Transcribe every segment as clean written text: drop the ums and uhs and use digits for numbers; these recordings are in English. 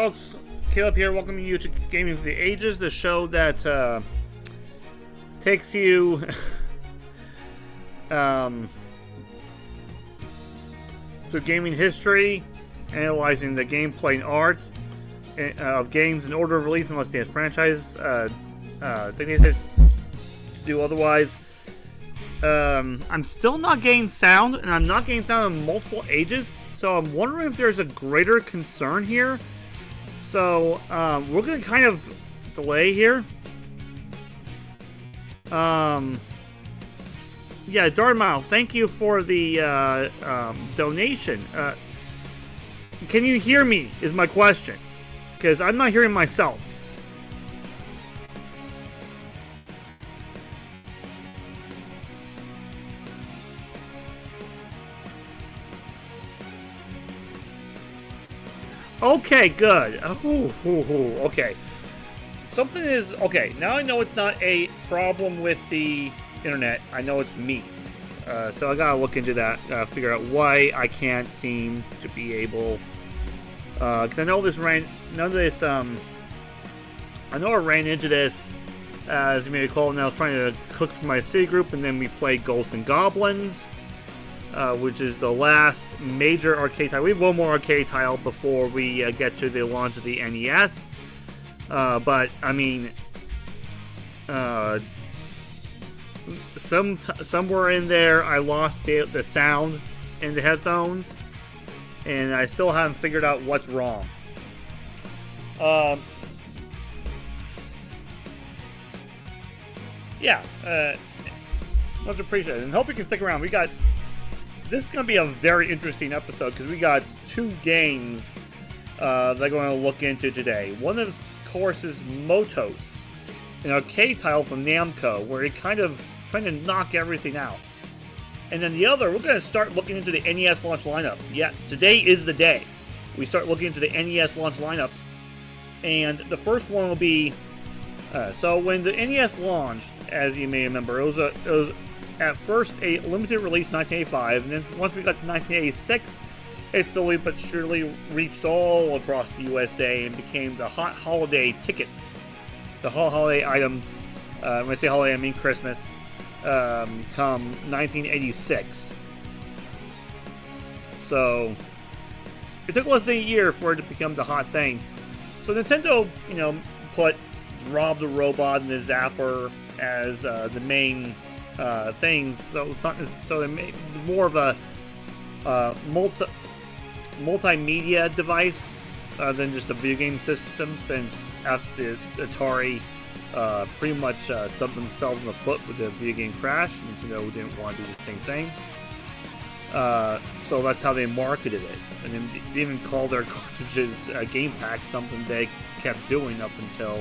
folks, Caleb here, welcoming you to Gaming for the Ages, the show that takes you through gaming history, analyzing the gameplay and art of games in order of release unless they have franchise they need to do otherwise. I'm still not getting sound, and I'm not getting sound in multiple ages, so I'm wondering if there's a greater concern here. So we're going to kind of delay here. Yeah, Dartmouth, thank you for the donation. Can you hear me is my question, because I'm not hearing myself. Okay, good. Okay. Something is... Okay, now I know it's not a problem with the internet. I know it's me. So I gotta look into that, figure out why I can't seem to be able... Because I know this ran... None of this... I know I ran into this, as you may recall, when I was trying to cook for my city group, and then we played Ghosts and Goblins. Which is the last major arcade title. We have one more arcade title before we get to the launch of the NES. But, I mean, somewhere in there I lost the sound in the headphones, and I still haven't figured out what's wrong. Yeah, much appreciated, and hope you can stick around. This is going to be a very interesting episode because we got two games that I'm going to look into today. One of course is Motos, an arcade title from Namco, where it kind of trying to knock everything out. And then the other, we're going to start looking into the NES Launch Lineup. Yeah, today is the day we start looking into the NES Launch Lineup. And the first one will be... so when the NES launched, as you may remember, it was at first a limited release 1985, and then once we got to 1986, it slowly but surely reached all across the USA and became the hot holiday ticket, the hot holiday item. When I say holiday, I mean Christmas. Come 1986. So it took less than a year for it to become the hot thing. So Nintendo, put Rob the Robot and the Zapper as the main things, so it's not necessarily more of a multimedia device than just a video game system, since after Atari pretty much stubbed themselves in the foot with the video game crash. Nintendo didn't want to do the same thing, so that's how they marketed it, and then they even called their cartridges Game Pack, something they kept doing up until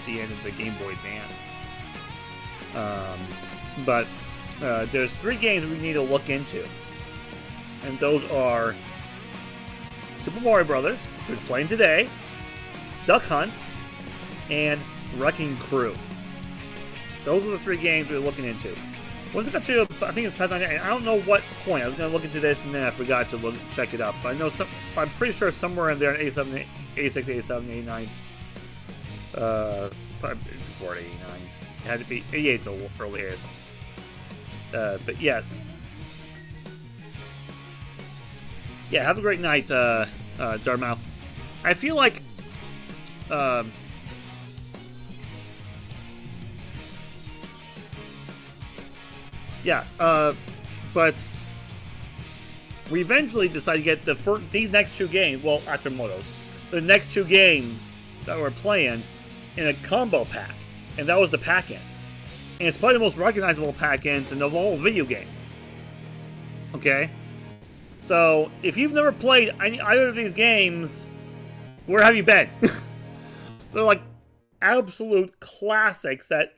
the end of the Game Boy Advance. But there's three games we need to look into, and those are Super Mario Brothers, which we're playing today, Duck Hunt, and Wrecking Crew. Those are the three games we're looking into. Once we got to, I think it's Path 99, I don't know what point. I was going to look into this, and then I forgot to check it up. But I know I'm pretty sure somewhere in there in 87, 86, 87, 89, probably before 89. It had to be 88 the earliest. But yes. Yeah, have a great night, Dartmouth. I feel like but we eventually decided to get these next two games, well, after Motos, the next two games that we're playing in a combo pack. And that was the pack-in. And it's probably the most recognizable pack-ins in all video games. Okay? So, if you've never played either of these games, where have you been? They're like absolute classics that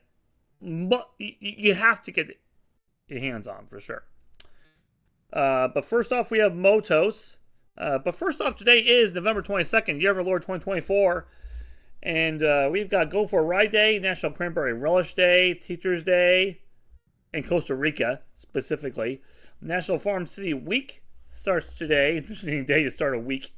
you have to get your hands on, for sure. But first off, we have Motos. But first off, today is November 22nd, Year of our Lord 2024. And we've got Go For a Ride Day, National Cranberry Relish Day, Teachers Day, in Costa Rica, specifically. National Farm City Week starts today. Interesting day to start a week.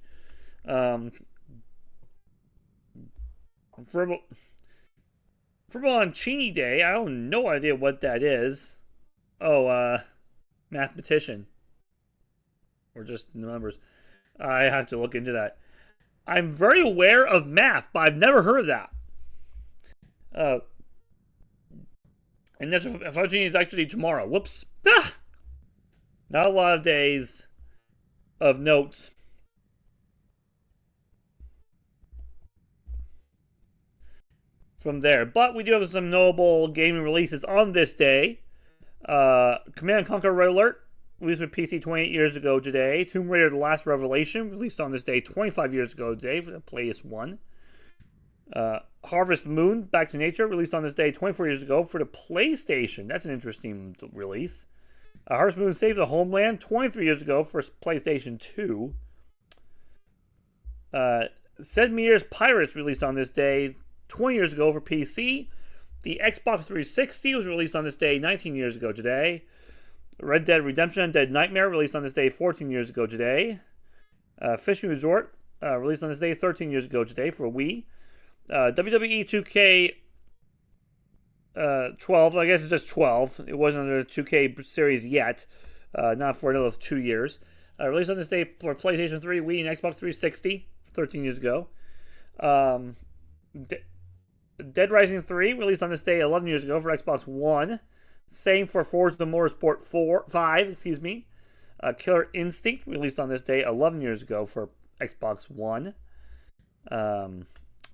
Fibonacci Day. I have no idea what that is. Oh, mathematician. Or just numbers. I have to look into that. I'm very aware of math, but I've never heard of that. And that's Fibonacci is actually tomorrow. Whoops. Ah! Not a lot of days of notes. From there. But we do have some notable gaming releases on this day. Command & Conquer Red Alert, released for PC 28 years ago today. Tomb Raider The Last Revelation, released on this day 25 years ago today for the PS1. Harvest Moon, Back to Nature, released on this day 24 years ago for the PlayStation. That's an interesting release. Harvest Moon Save the Homeland, 23 years ago for PlayStation 2. Sid Meier's Pirates, released on this day 20 years ago for PC. The Xbox 360 was released on this day 19 years ago today. Red Dead Redemption Dead Nightmare, released on this day 14 years ago today. Fishing Resort, released on this day 13 years ago today for Wii. WWE 2K 12, I guess it's just 12. It wasn't under the 2K series yet. Not for another 2 years. Released on this day for PlayStation 3, Wii, and Xbox 360, 13 years ago. Dead Rising 3, released on this day 11 years ago for Xbox One. Same for Forza Motorsport 5, excuse me. Killer Instinct, released on this day 11 years ago for Xbox One.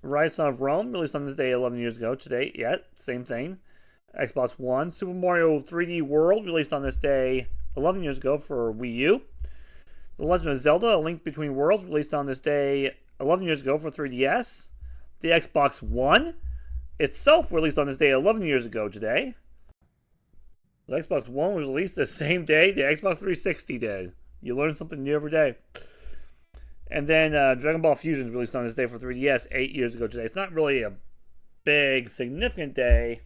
Rise of Rome, released on this day 11 years ago today. Yeah, same thing. Xbox One. Super Mario 3D World, released on this day 11 years ago for Wii U. The Legend of Zelda: A Link Between Worlds, released on this day 11 years ago for 3DS. The Xbox One itself, released on this day 11 years ago today. The Xbox One was released the same day the Xbox 360 did. You learn something new every day. And then Dragon Ball Fusion was released on this day for 3DS 8 years ago today. It's not really a big, significant day.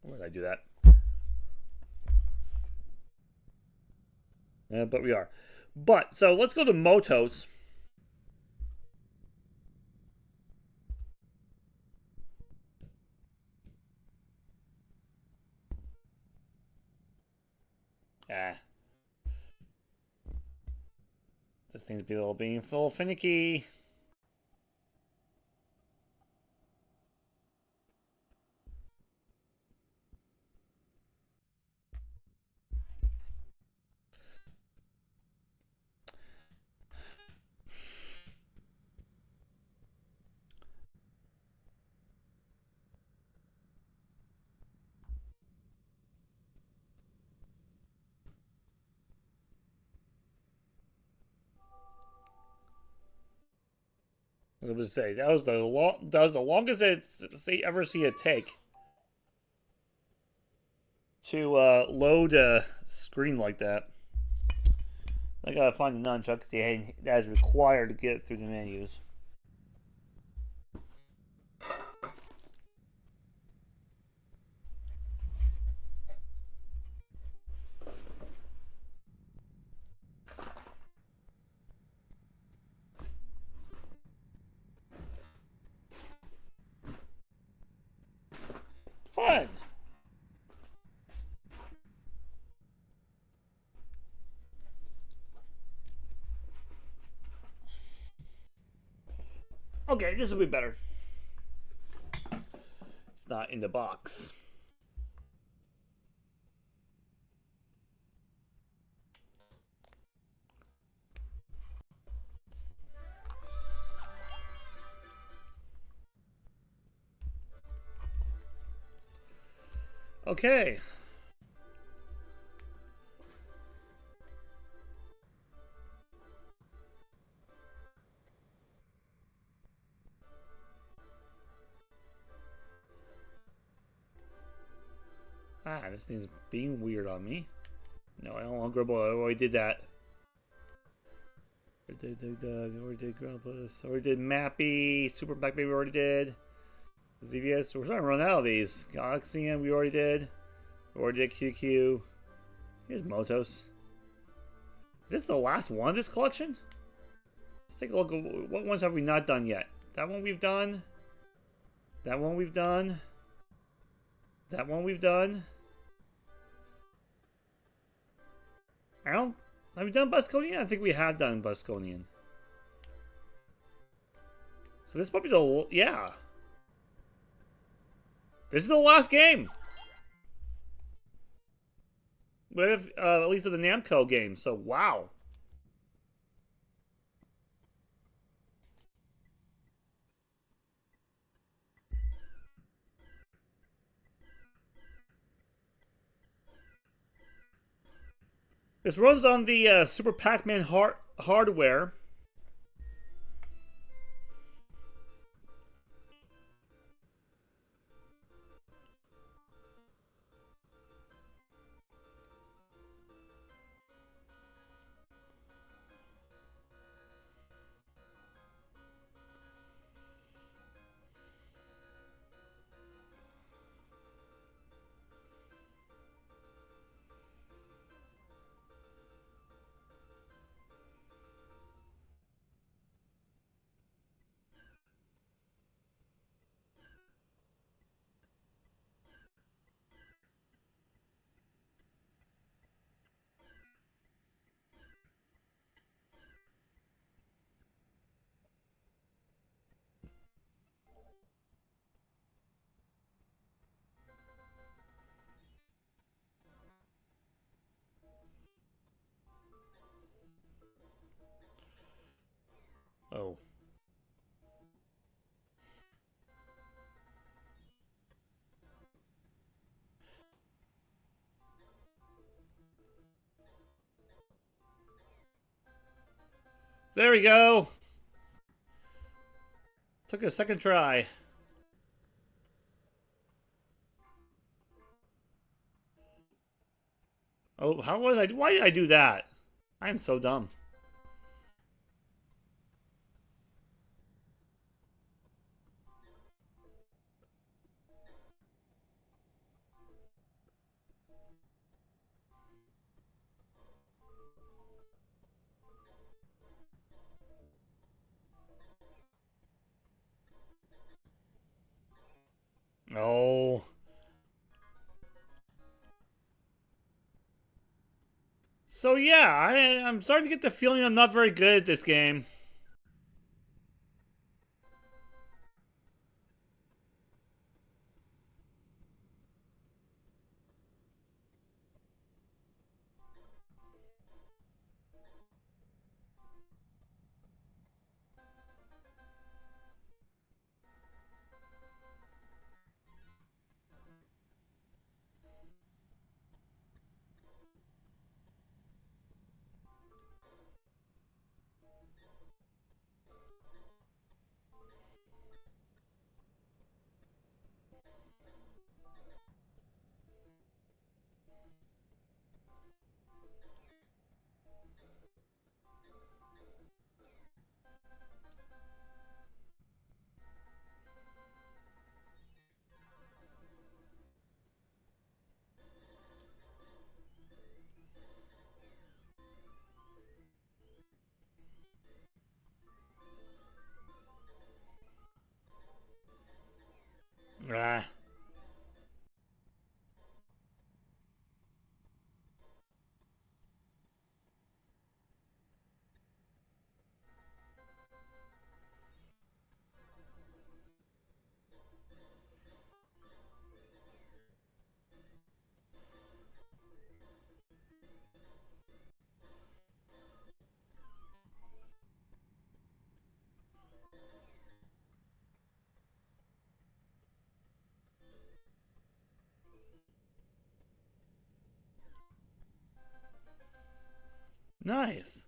Why did I do that? But we are. But, so let's go to Motos. This thing's being full finicky. I was going to say that was the longest ever see it take to load a screen like that. I gotta find the nunchuck to see that is required to get through the menus. Fun. Okay, this will be better. It's not in the box. Okay. This thing's being weird on me. No, I don't want Grubble. I already did that. Already did already did Grumpus. Already did Mappy. Super Back Baby, we already did. ZVS, we're starting to run out of these. Galaxian, we already did. We already did QQ. Here's Motos. Is this the last one of this collection? Let's take a look at what ones have we not done yet. That one we've done. That one we've done. That one we've done. Have we done Busconian? I think we have done Busconian. So this might be the... Yeah. This is the last game. With, at least of the Namco game. So, wow. This runs on the Super Pac-Man hardware. Oh. There we go. Took a second try. Oh, how was I? Why did I do that? I am so dumb. Oh. So yeah, I'm starting to get the feeling I'm not very good at this game. Ah. Nice.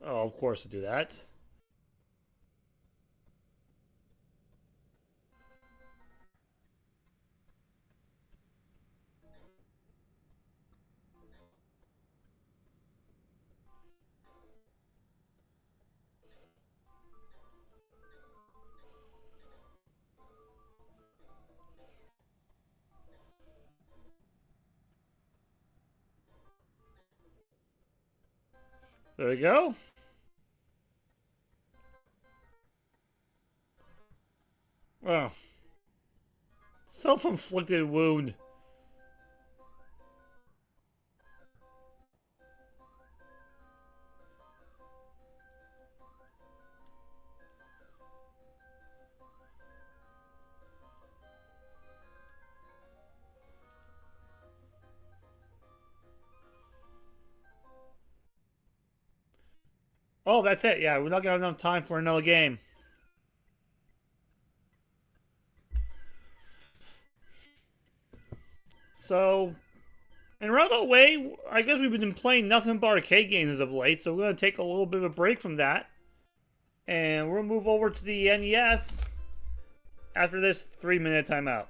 Oh, of course I do that. There we go. Oh. Self-inflicted wound. Oh, that's it. Yeah, we're not gonna have enough time for another game. So, in a roundabout way, I guess we've been playing nothing but arcade games as of late, so we're gonna take a little bit of a break from that. And we're gonna move over to the NES after this 3-minute timeout.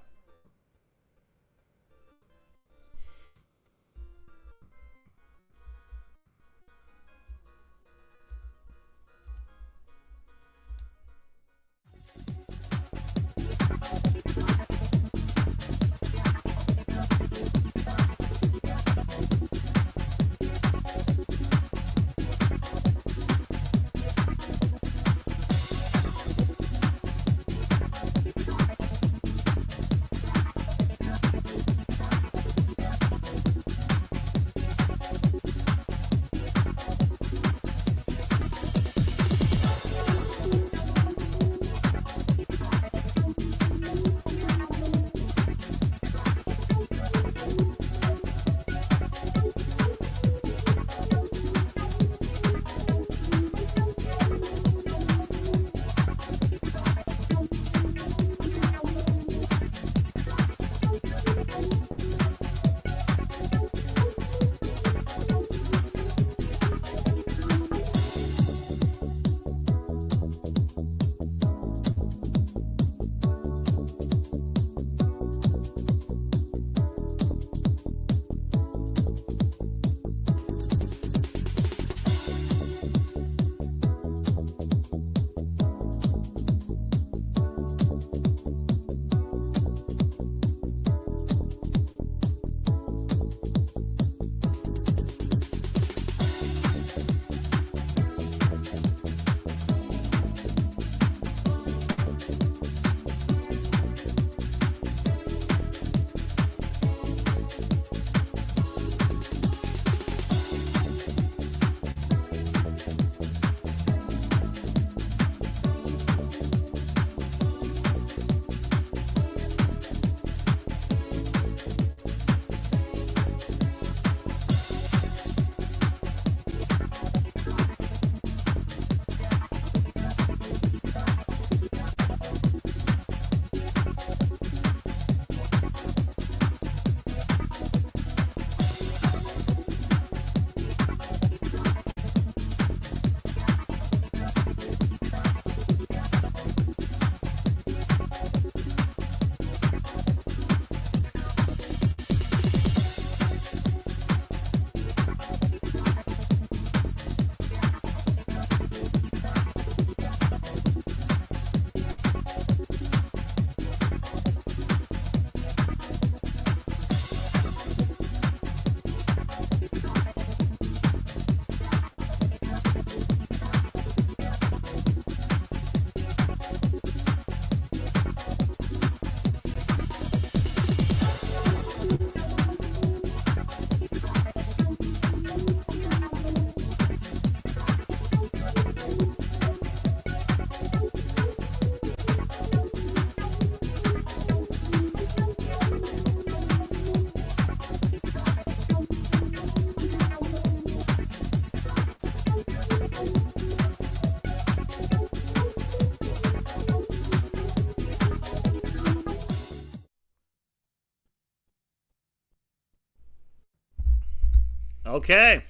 Okay.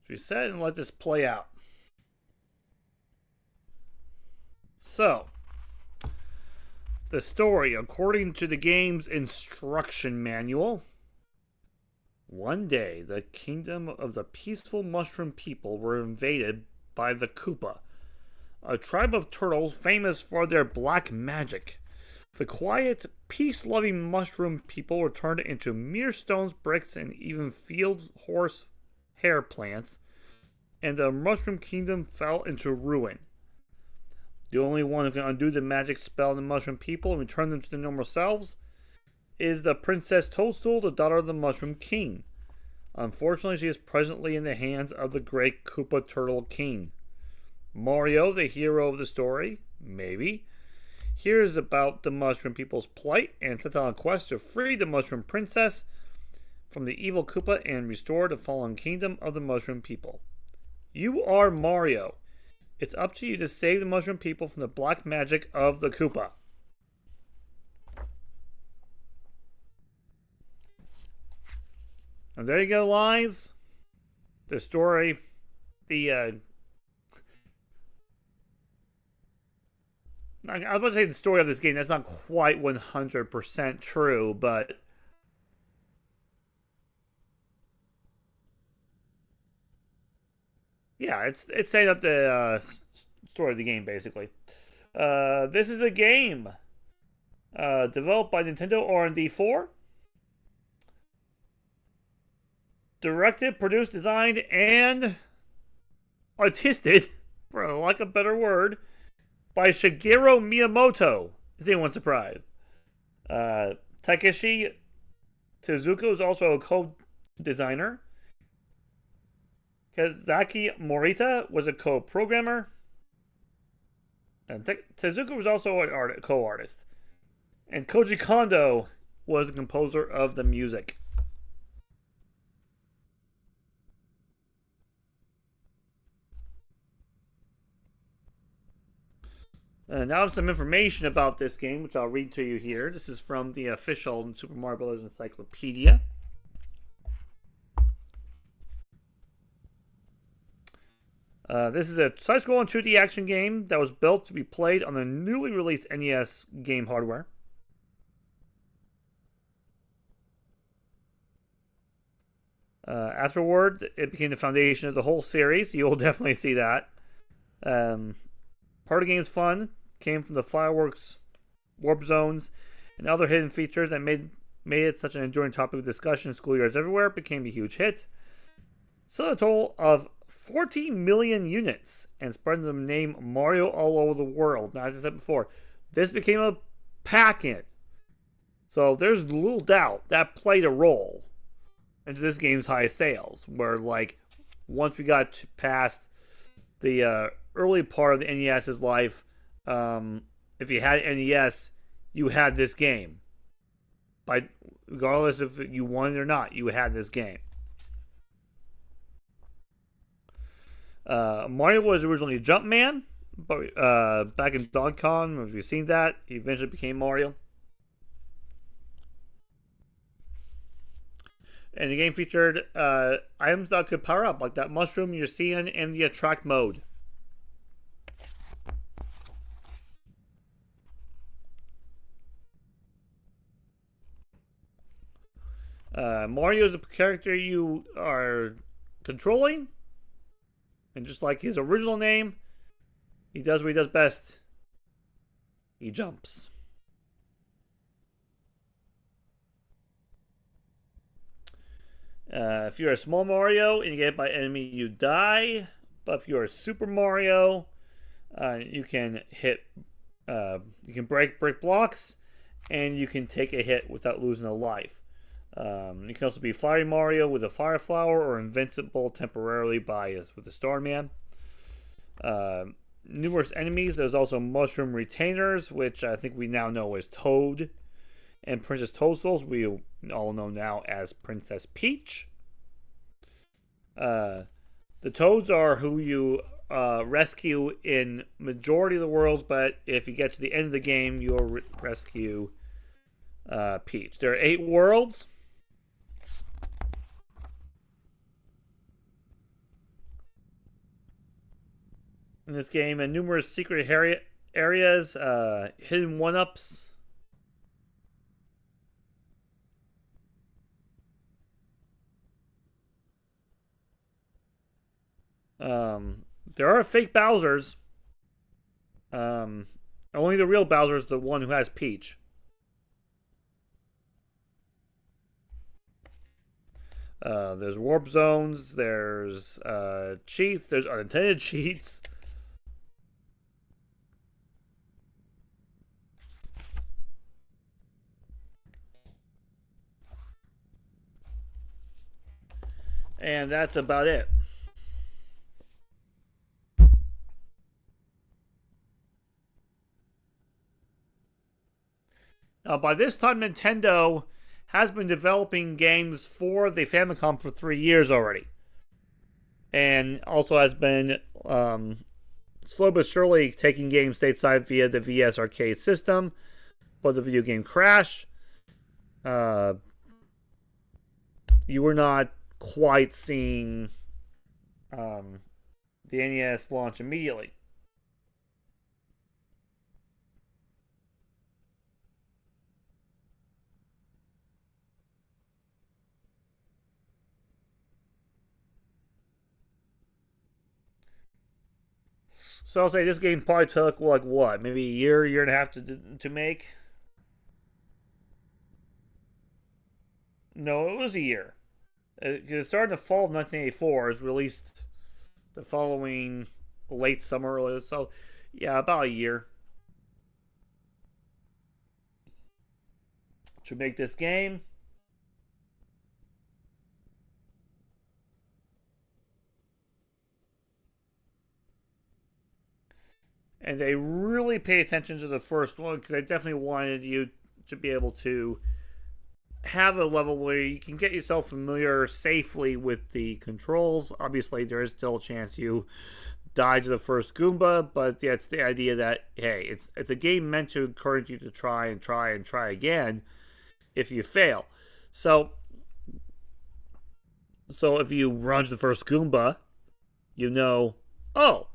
Reset and let this play out. So, the story, according to the game's instruction manual, One day, the kingdom of the peaceful mushroom people were invaded by the Koopa, a tribe of turtles famous for their black magic. The quiet, peace-loving mushroom people were turned into mere stones, bricks, and even field horse hair plants, and the mushroom kingdom fell into ruin. The only one who can undo the magic spell on the mushroom people and return them to their normal selves is the Princess Toadstool, the daughter of the Mushroom King. Unfortunately, she is presently in the hands of the great Koopa Turtle King. Mario, the hero of the story, maybe, hears about the Mushroom people's plight and sets on a quest to free the Mushroom Princess from the evil Koopa and restore the fallen kingdom of the Mushroom people. You are Mario. It's up to you to save the Mushroom people from the black magic of the Koopa. And there you go, lies. The story, I was about to say the story of this game. That's not quite 100% true, but yeah, it's setting up the story of the game basically. This is a game developed by Nintendo R&D 4. Directed, produced, designed, and artisted, for lack of a better word, by Shigeru Miyamoto. Is anyone surprised? Takeshi Tezuka is also a co-designer. Kazaki Morita was a co-programmer. And Tezuka was also a co-artist. And Koji Kondo was the composer of the music. Now some information about this game, which I'll read to you here. This is from the official Super Mario Bros. Encyclopedia. This is a side-scrolling 2D action game that was built to be played on the newly released NES game hardware. Afterward, it became the foundation of the whole series. You'll definitely see that. Part of the game's fun came from the fireworks, warp zones, and other hidden features that made it such an enduring topic of discussion in school years everywhere. It became a huge hit. Selling a total of 14 million units and spreading the name Mario all over the world. Now, as I said before, this became a pack-in. So there's little doubt that played a role into this game's high sales. Where, like, once we got past the early part of the NES's life, if you had NES, you had this game. Regardless if you won it or not, you had this game. Mario was originally Jumpman, but back in Donkey Kong, if you've seen that, he eventually became Mario. And the game featured items that could power up, like that mushroom you're seeing in the attract mode. Mario is the character you are controlling. And just like his original name, he does what he does best. He jumps. If you're a small Mario and you get hit by an enemy, you die. But if you're a Super Mario, you can break brick blocks, and you can take a hit without losing a life. You can also be Fire Mario with a Fire Flower, or invincible temporarily with the Starman. Numerous enemies. There's also Mushroom Retainers, which I think we now know as Toad, and Princess Toadstools, we all know now as Princess Peach. The Toads are who you rescue in majority of the worlds, but if you get to the end of the game, you'll rescue Peach. There are 8 worlds. In this game, and numerous secret areas, hidden one-ups. There are fake Bowsers. Only the real Bowser is the one who has Peach. There's warp zones. There's cheats. There's unintended cheats. And that's about it. By this time, Nintendo has been developing games for the Famicom for 3 years already. And also has been slow but surely taking games stateside via the VS Arcade system. But the video game Crash, you were not quite seeing the NES launch immediately. So I'll say this game probably took like what, maybe a year and a half to make. No, it was a year. It started in the fall of 1984. It was released the following late summer. So, yeah, about a year to make this game. And they really pay attention to the first one because they definitely wanted you to be able to have a level where you can get yourself familiar safely with the controls. Obviously, there is still a chance you die to the first Goomba, but yeah, it's the idea that, hey, it's a game meant to encourage you to try and try and try again if you fail. So if you run to the first Goomba, you know, oh,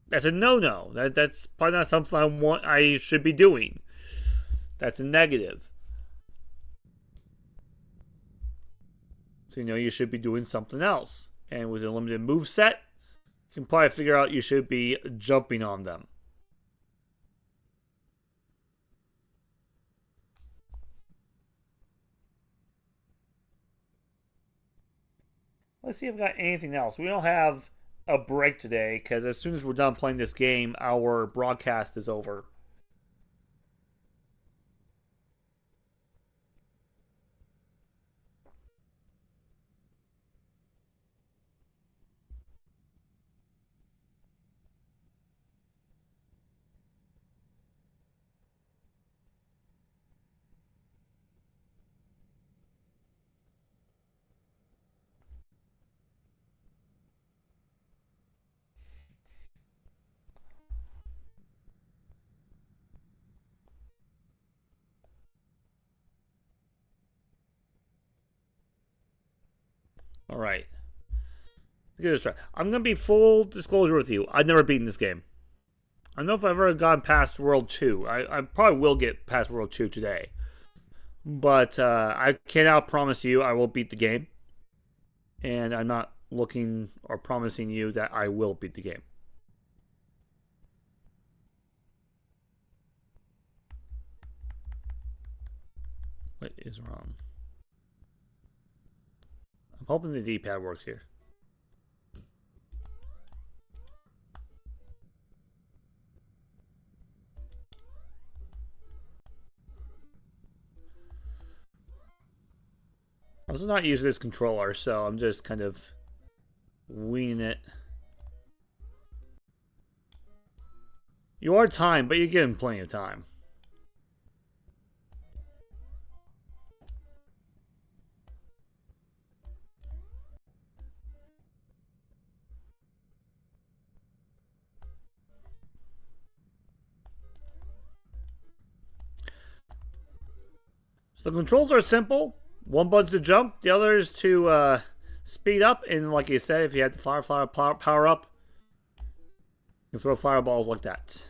that's a no-no. That's probably not something I should be doing. That's a negative. So you know you should be doing something else. And with a limited move set, you can probably figure out you should be jumping on them. Let's see if we've got anything else. We don't have a break today because as soon as we're done playing this game, our broadcast is over. All right. Give this a try. I'm going to be full disclosure with you. I've never beaten this game. I don't know if I've ever gone past World 2. I probably will get past World 2 today. But I cannot promise you I will beat the game. And I'm not looking or promising you that I will beat the game. What is wrong? I'm hoping the D-pad works here. I'm also not using this controller, so I'm just kind of winging it. You are timed, but you're given plenty of time. So the controls are simple. One button to jump, the other is to speed up, and like you said, if you had the fire power up, you can throw fireballs like that.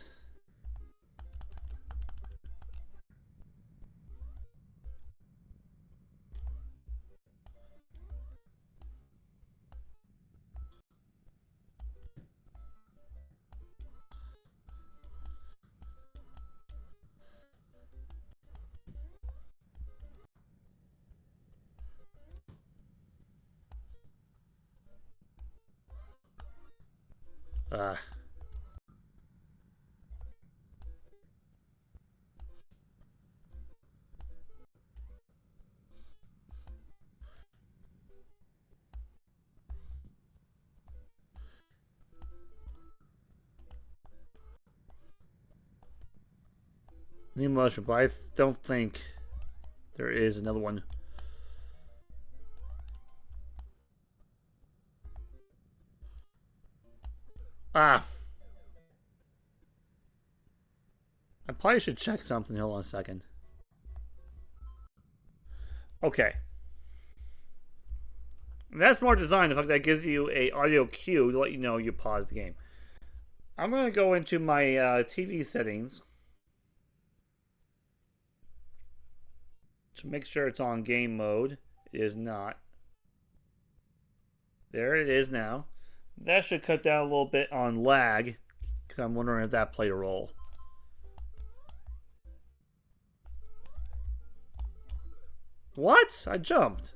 Uh, New motion, but I don't think there is another one. Ah! I probably should check something. Hold on a second. Okay. That's more design. The fact that gives you a audio cue to let you know you paused the game. I'm going to go into my TV settings to make sure it's on game mode. It is not. There it is now. That should cut down a little bit on lag, because I'm wondering if that played a role. What? I jumped.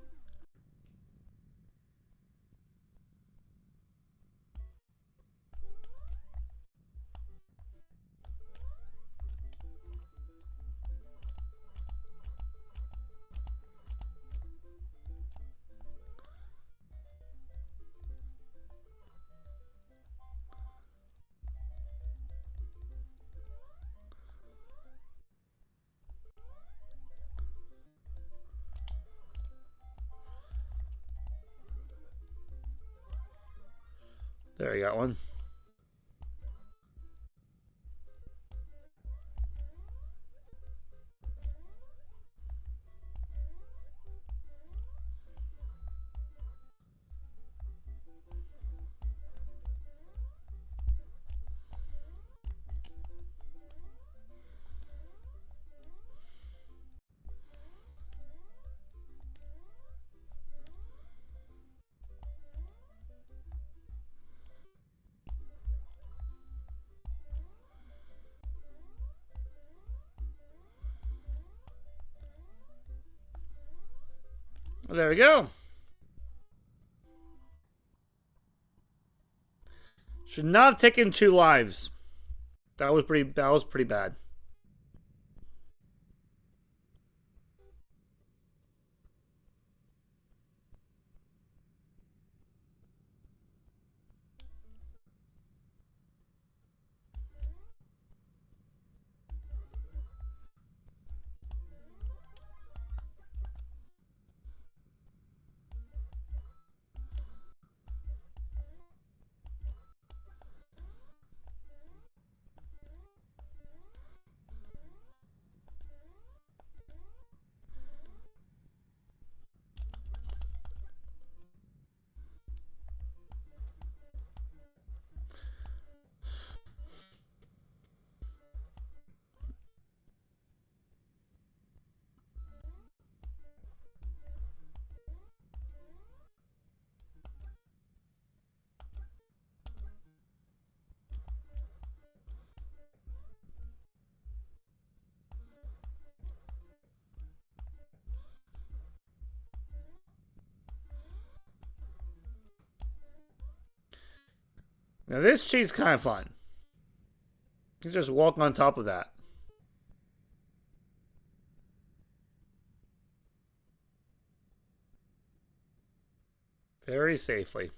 There, you got one. Well, there we go. Should not have taken 2 lives. That was pretty bad. Now this cheat's kind of fun. You can just walk on top of that. Very safely.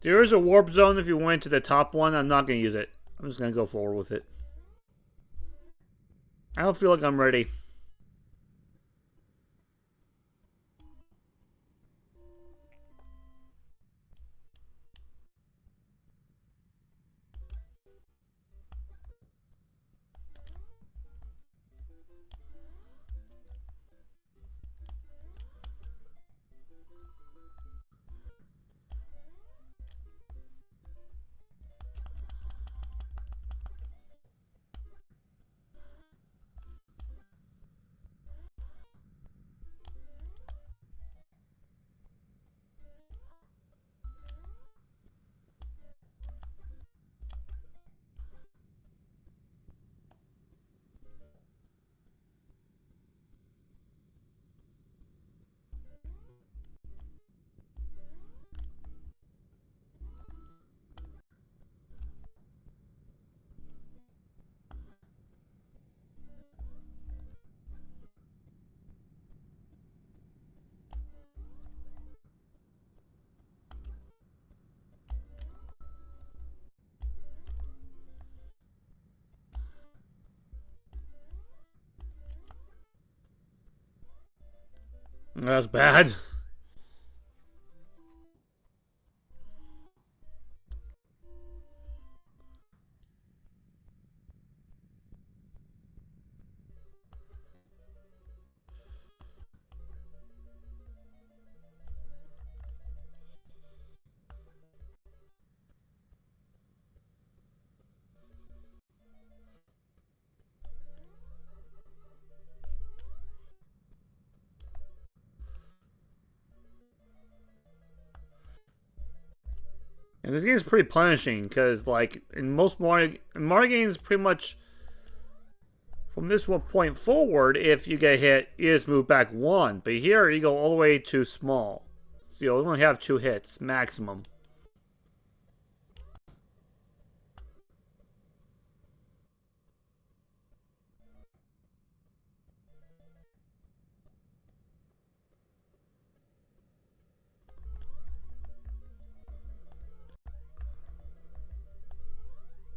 There is a warp zone if you went to the top one. I'm not going to use it. I'm just going to go forward with it. I don't feel like I'm ready. That's bad. And this game is pretty punishing because, like, in most Mario games, pretty much from this one point forward, if you get hit, you just move back one. But here, you go all the way to small. So you only have 2 hits maximum.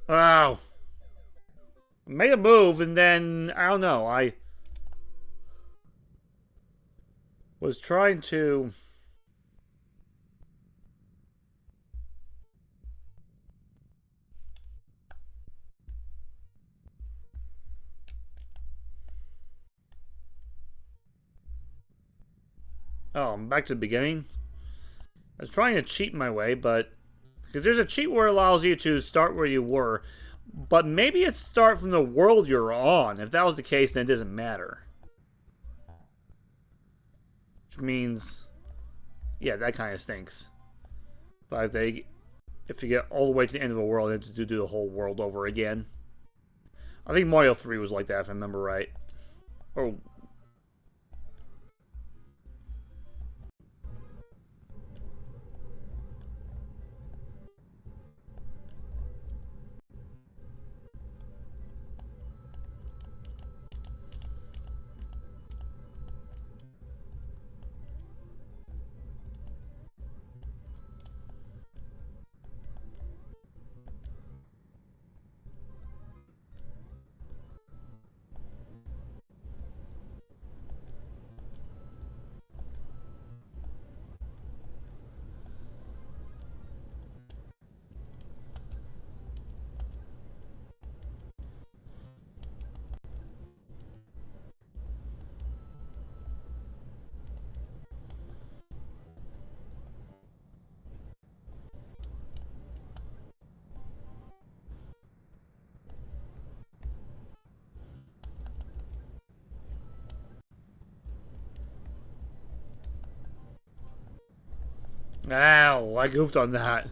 Wow. Made a move, and then, I don't know, I was trying to... Oh, I'm back to the beginning. I was trying to cheat my way, but... Because there's a cheat where it allows you to start where you were. But maybe it's start from the world you're on. If that was the case, then it doesn't matter. Which means... Yeah, that kind of stinks. But if you get all the way to the end of the world, you have to do the whole world over again. I think Mario 3 was like that, if I remember right. Or... Ow, I goofed on that.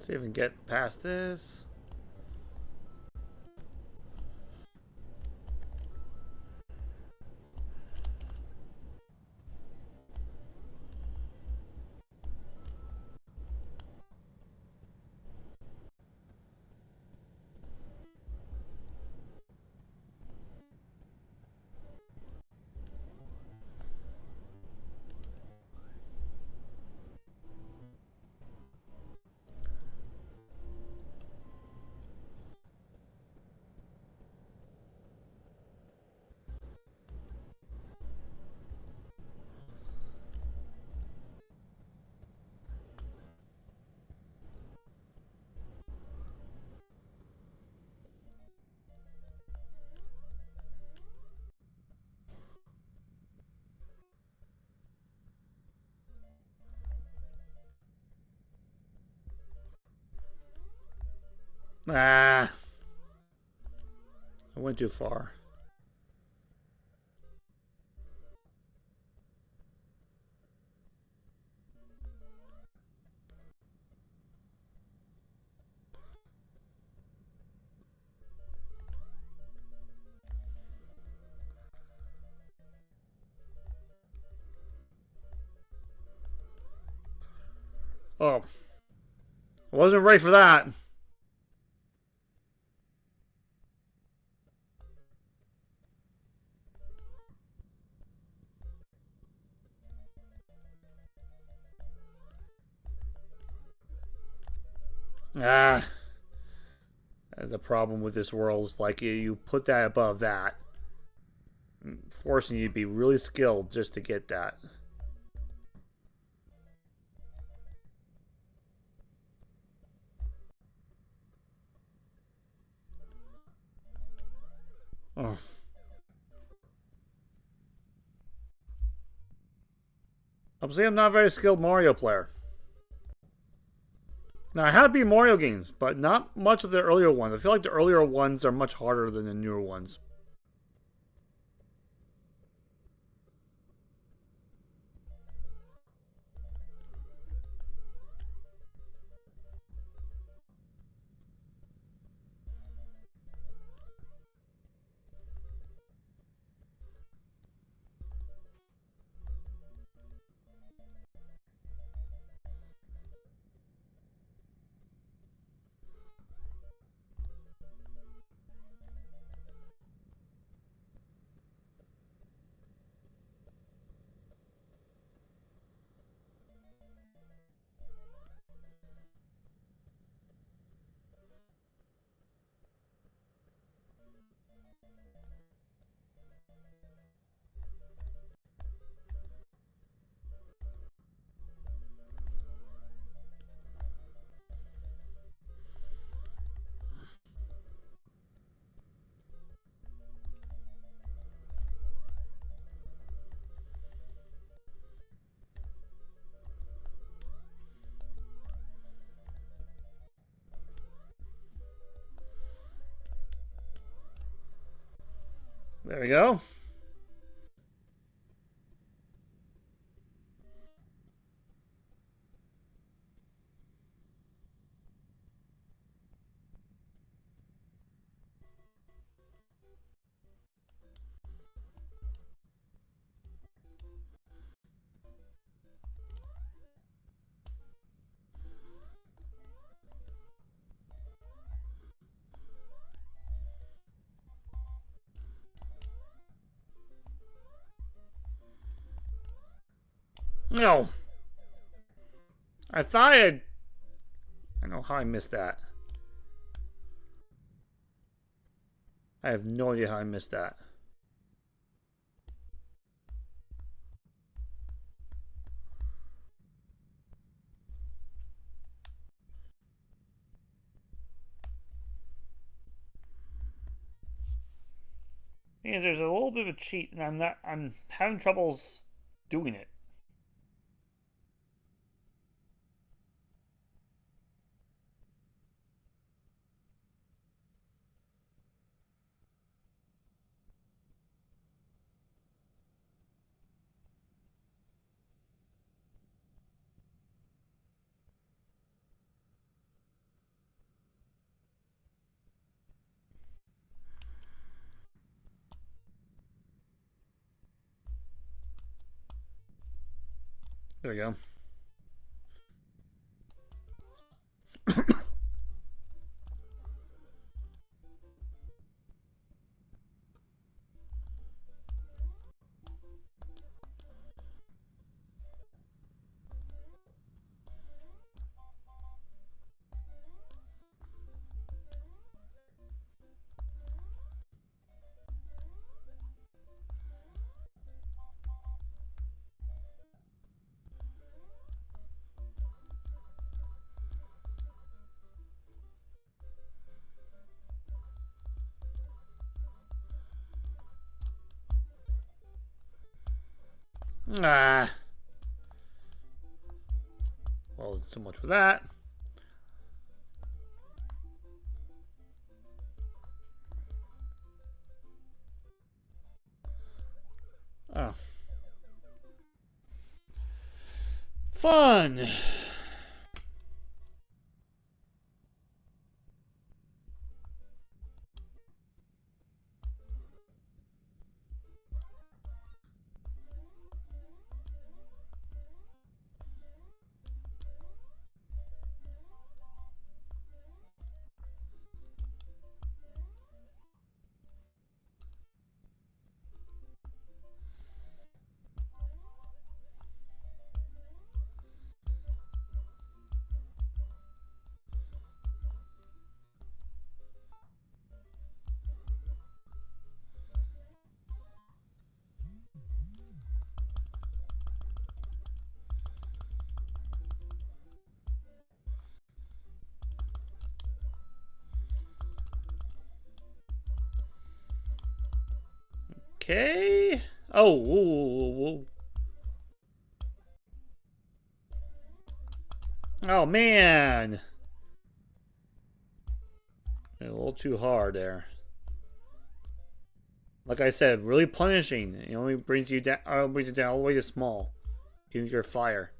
See if we can get past this. Ah, I went too far. Oh, I wasn't ready for that. Ah, the problem with this world is like you put that above that, forcing you to be really skilled just to get that. Oh. I'm not a very skilled Mario player. Now, I have beat Mario games, but not much of the earlier ones. I feel like the earlier ones are much harder than the newer ones. There we go. No. I thought I don't know how I missed that. I have no idea how I missed that. Yeah, there's a little bit of a cheat, and I'm having troubles doing it. There we go. Ah. Well, so much for that. Oh. Fun. Okay. Oh, whoa, whoa, whoa. Oh, man. A little too hard there. Like I said, really punishing. It only brings you down, all the way to small. Even your fire.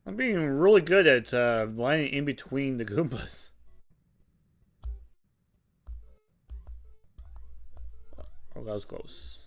I'm being really good at lining in between the Goombas. Oh, that was close.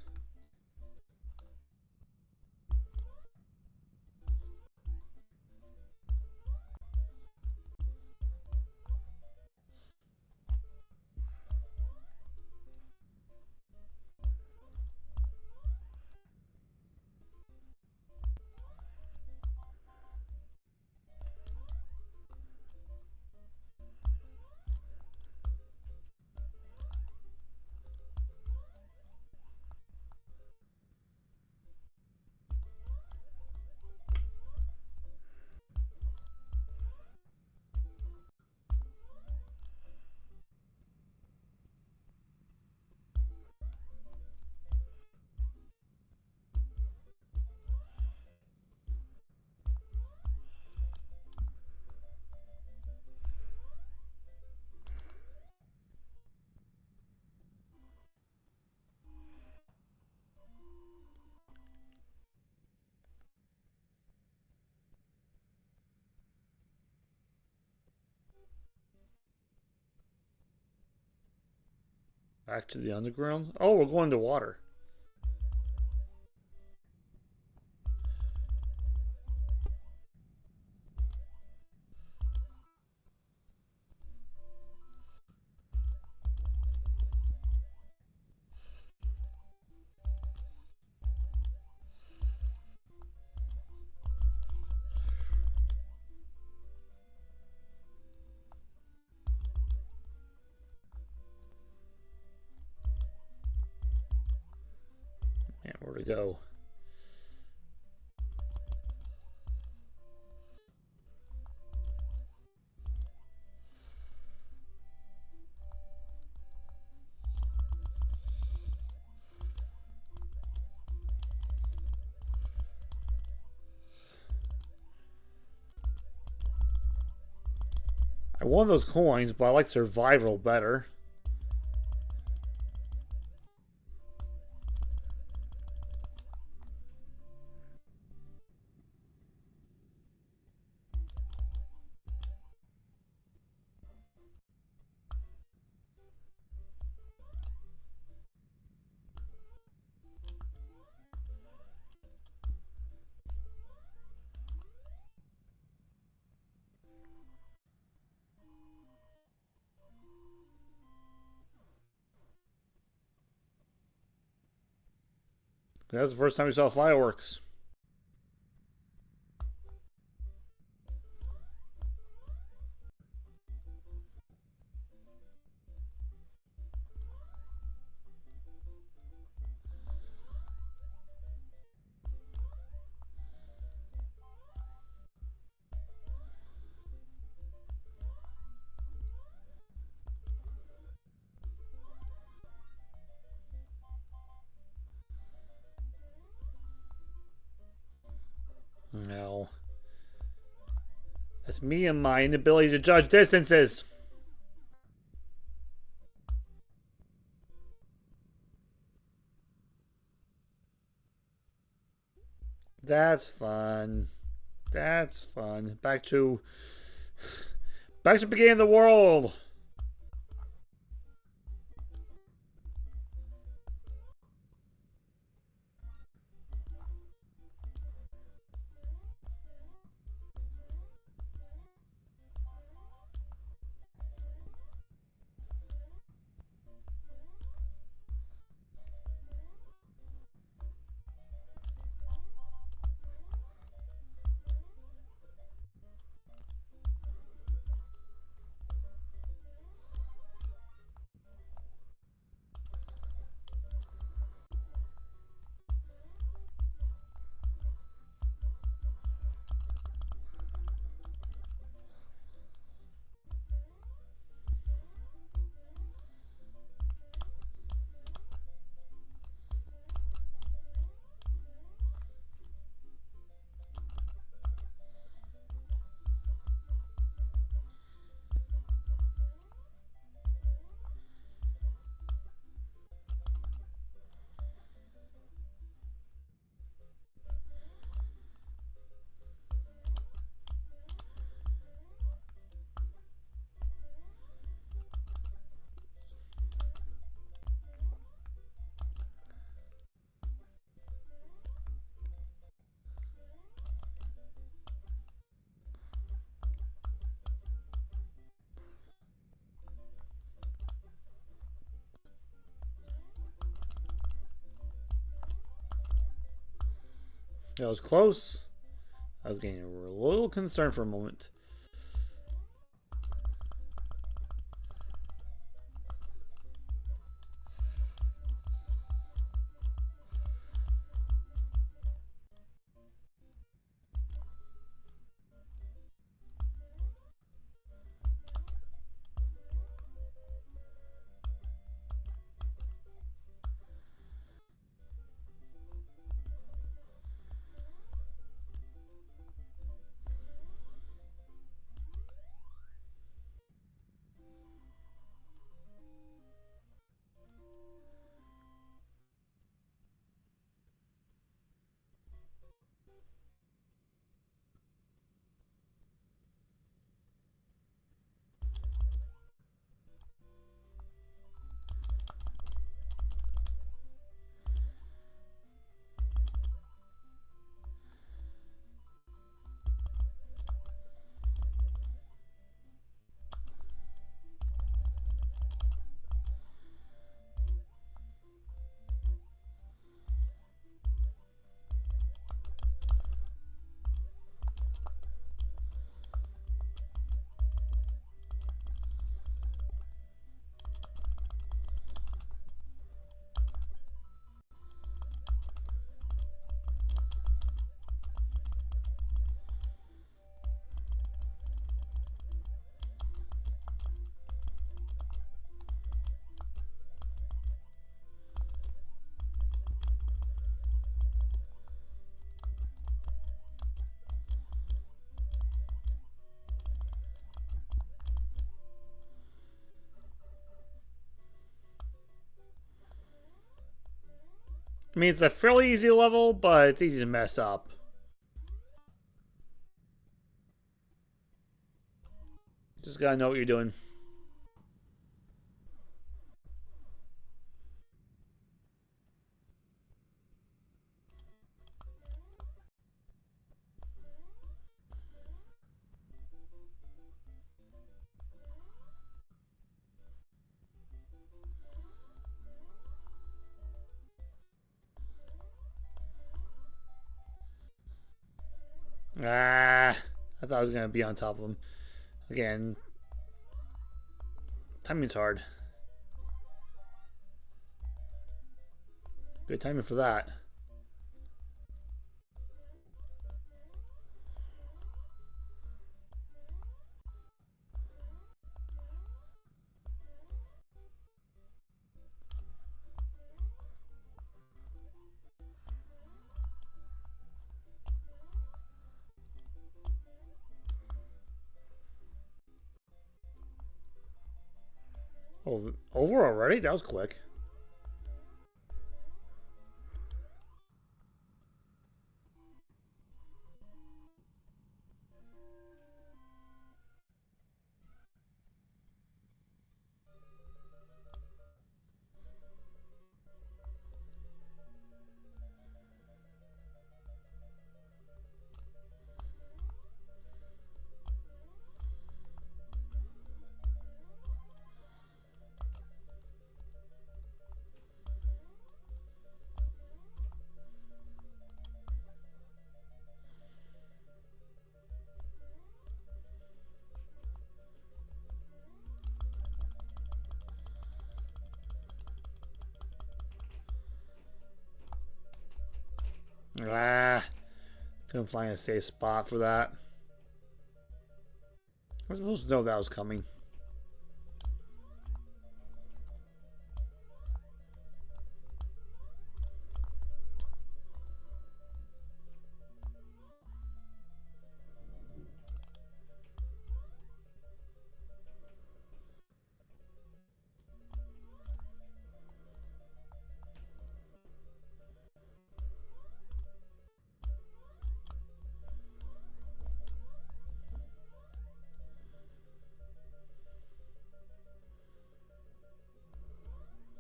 Back to the underground. Oh, we're going to water. Man, where to go? I want those coins, but I like survival better. That's the first time we saw fireworks. No. That's me and my inability to judge distances. That's fun. That's fun. Back to the beginning of the world. That was close. I was getting a little concerned for a moment. I mean, it's a fairly easy level, but it's easy to mess up. Just gotta know what you're doing. Ah, I thought I was going to be on top of him. Again, timing's hard. Good timing for that. Oh, over already? That was quick. Ah, couldn't find a safe spot for that. I was supposed to know that was coming.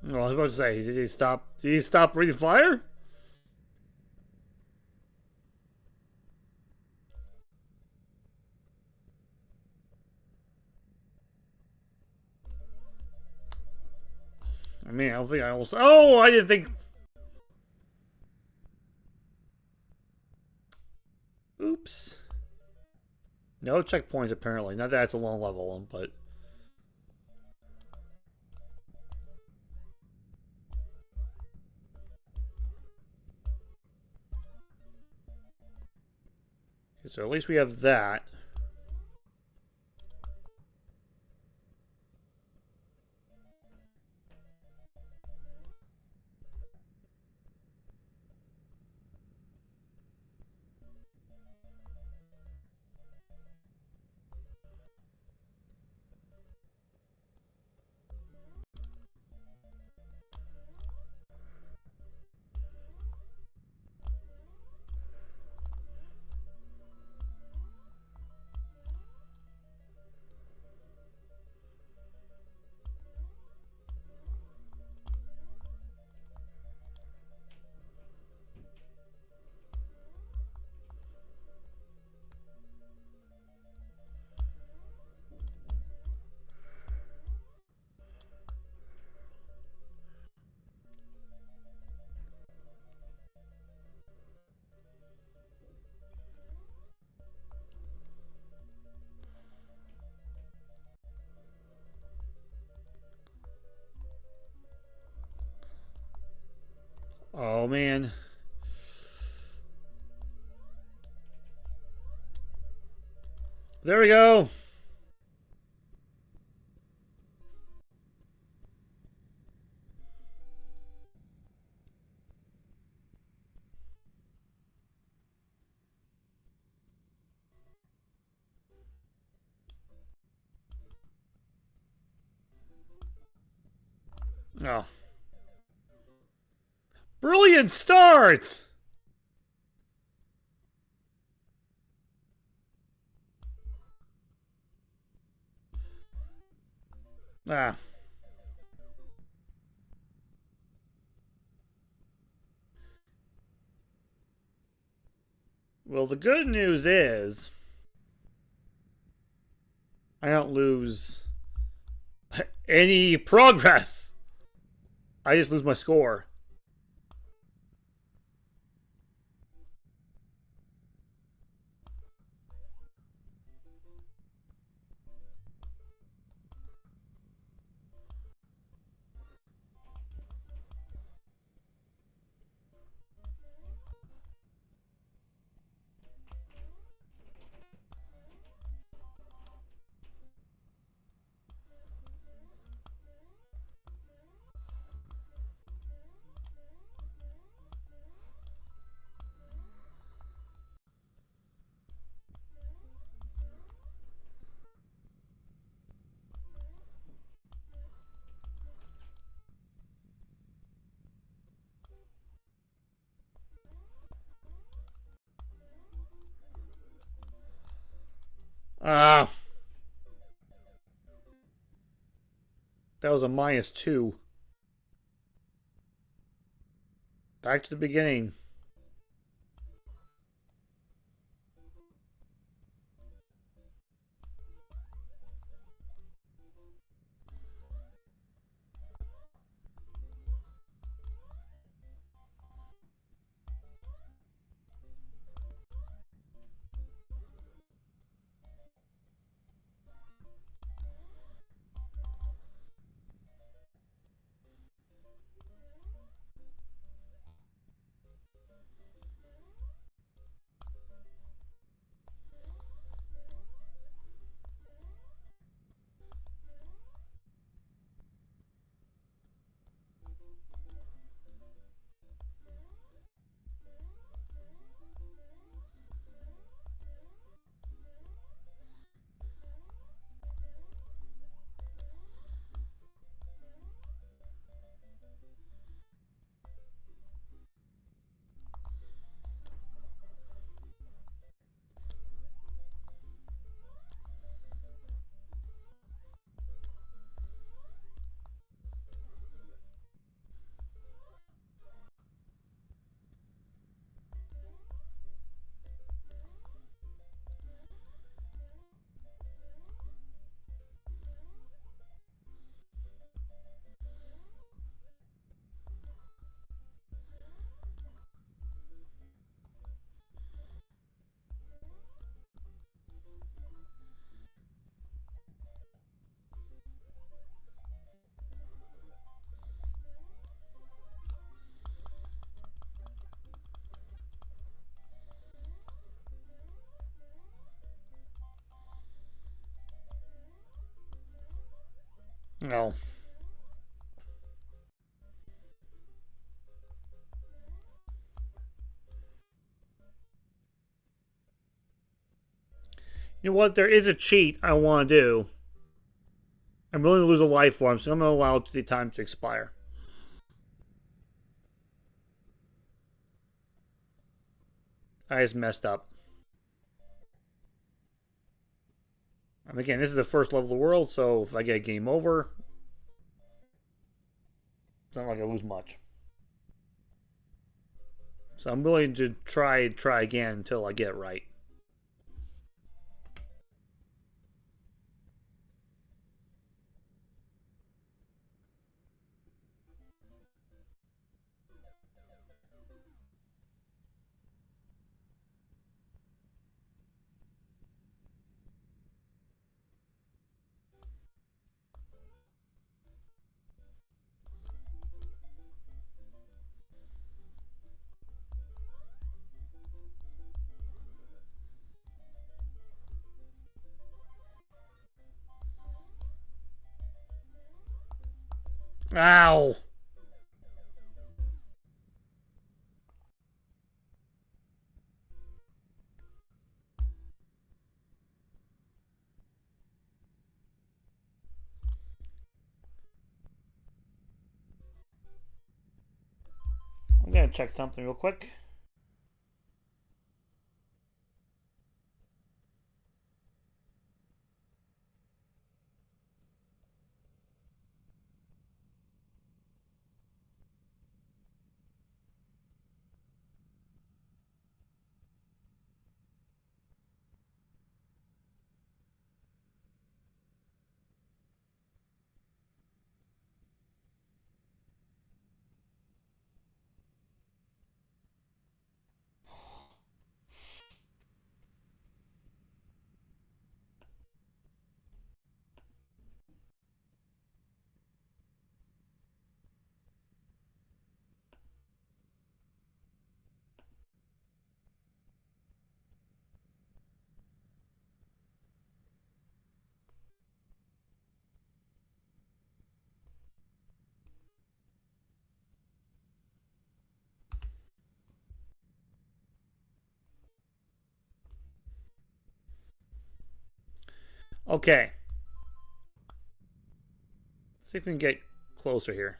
Well, I was about to say, did he stop? Did he stop breathing fire? I mean, I don't think I almost. Oh, I didn't think. Oops. No checkpoints apparently. Not that it's a long level, but. So at least we have that. Oh man. There we go. Oh. Brilliant start! Ah. Well, the good news is I don't lose any progress. I just lose my score. Ah. That was a -2. Back to the beginning. No. You know what? There is a cheat I want to do. I'm willing to lose a life for him, so I'm going to allow the time to expire. I just messed up. And again, this is the first level of the world, so if I get a game over, it's not like I lose much. So I'm willing to try again until I get it right. Ow! I'm gonna check something real quick. Okay. Let's see if we can get closer here.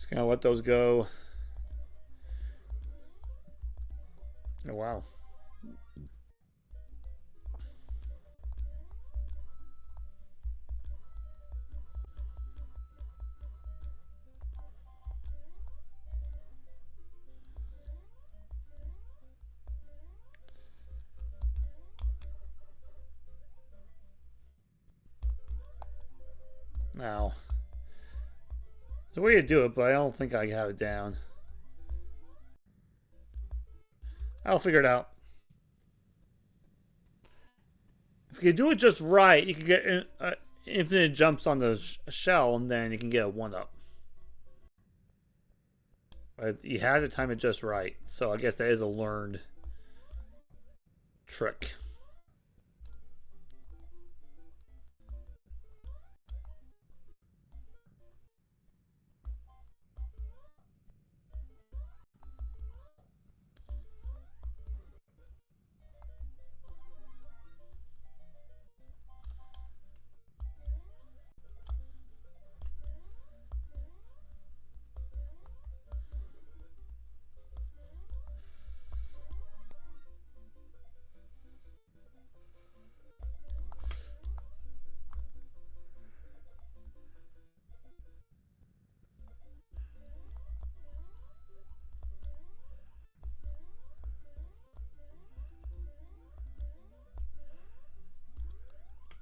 Just gonna let those go. Oh, wow. Now, there's a way to do it, but I don't think I have it down. I'll figure it out. If you do it just right, you can get infinite jumps on the shell, and then you can get a 1-up. But you have to time it just right, so I guess that is a learned trick.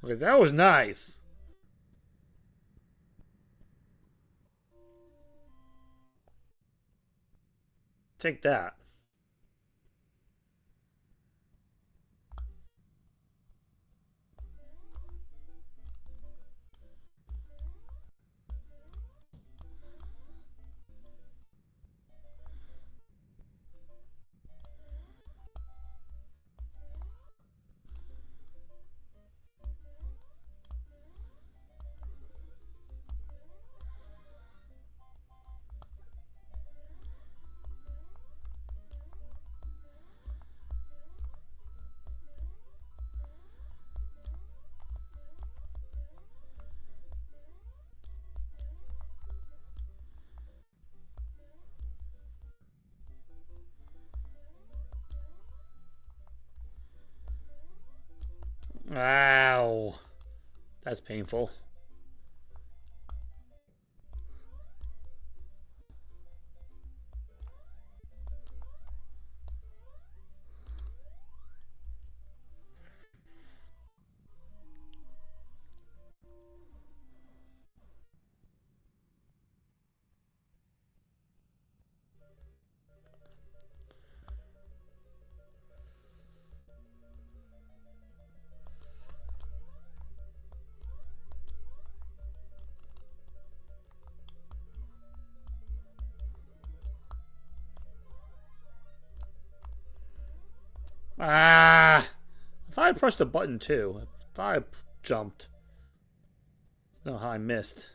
Okay, that was nice. Take that. Ow. That's painful. Ah! I thought I pressed the button too. I thought I jumped. I don't know how I missed.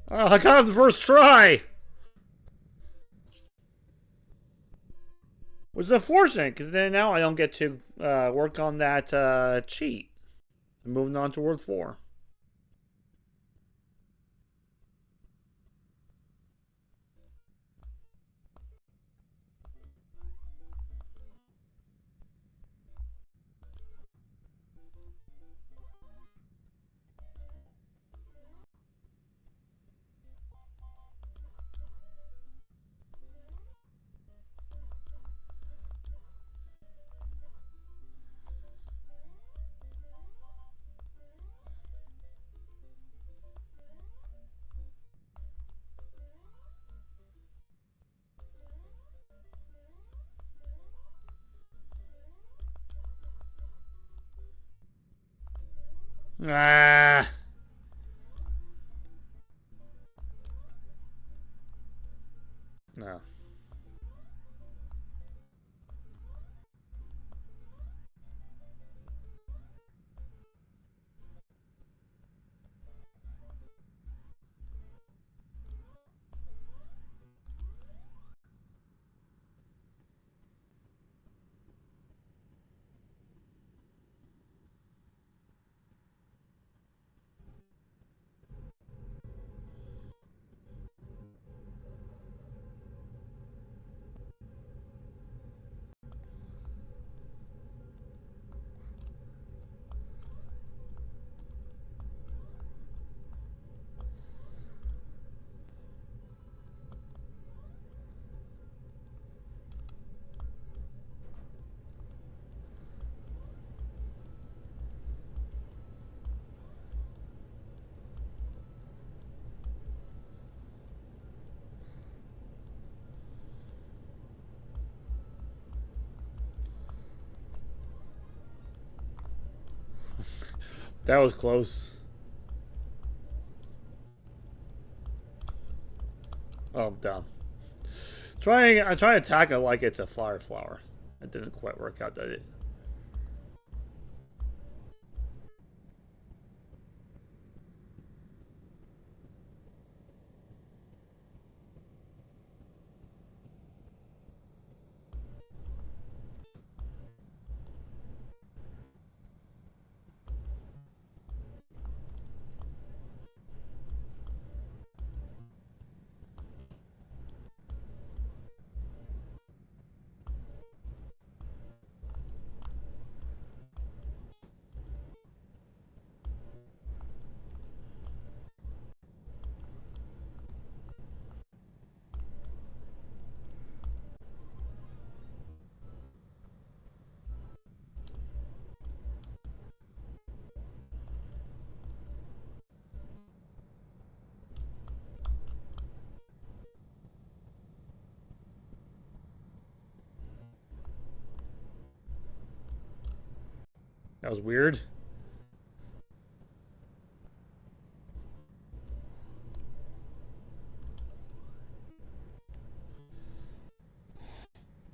Oh, I got it the first try! Which is unfortunate, because then now I don't get to work on that cheat. I'm moving on to World 4. Ah! No. That was close. Oh, I'm dumb. I'm trying to attack it like it's a flower. It didn't quite work out, did it? That was weird.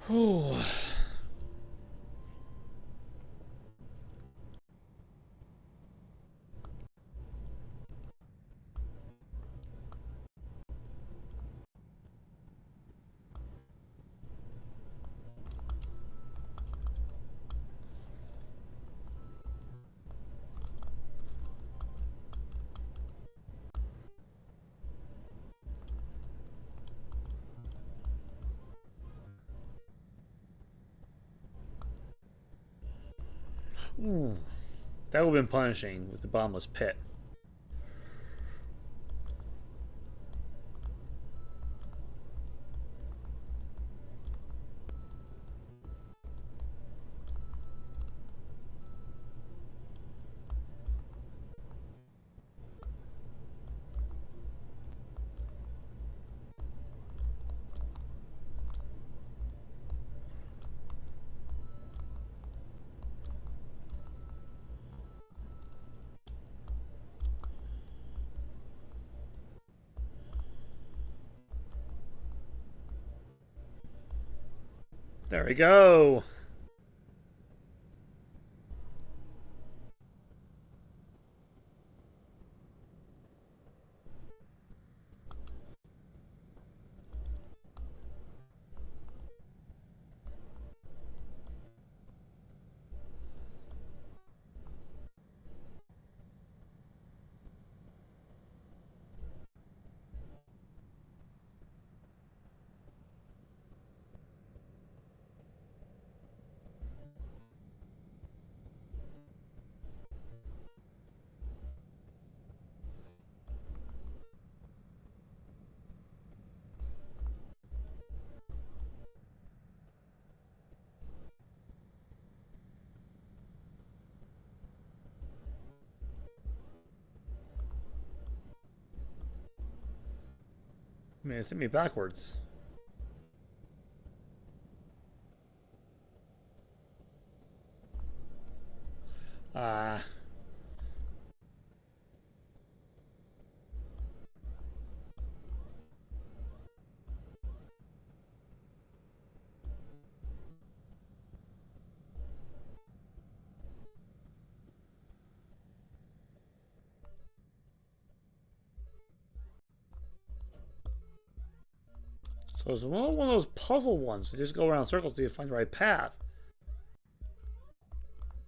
Whew. Ooh. That would have been punishing with the bottomless pit. There we go. Man, it sent me backwards. Ah. So it's one of those puzzle ones. You just go around circles until you find the right path.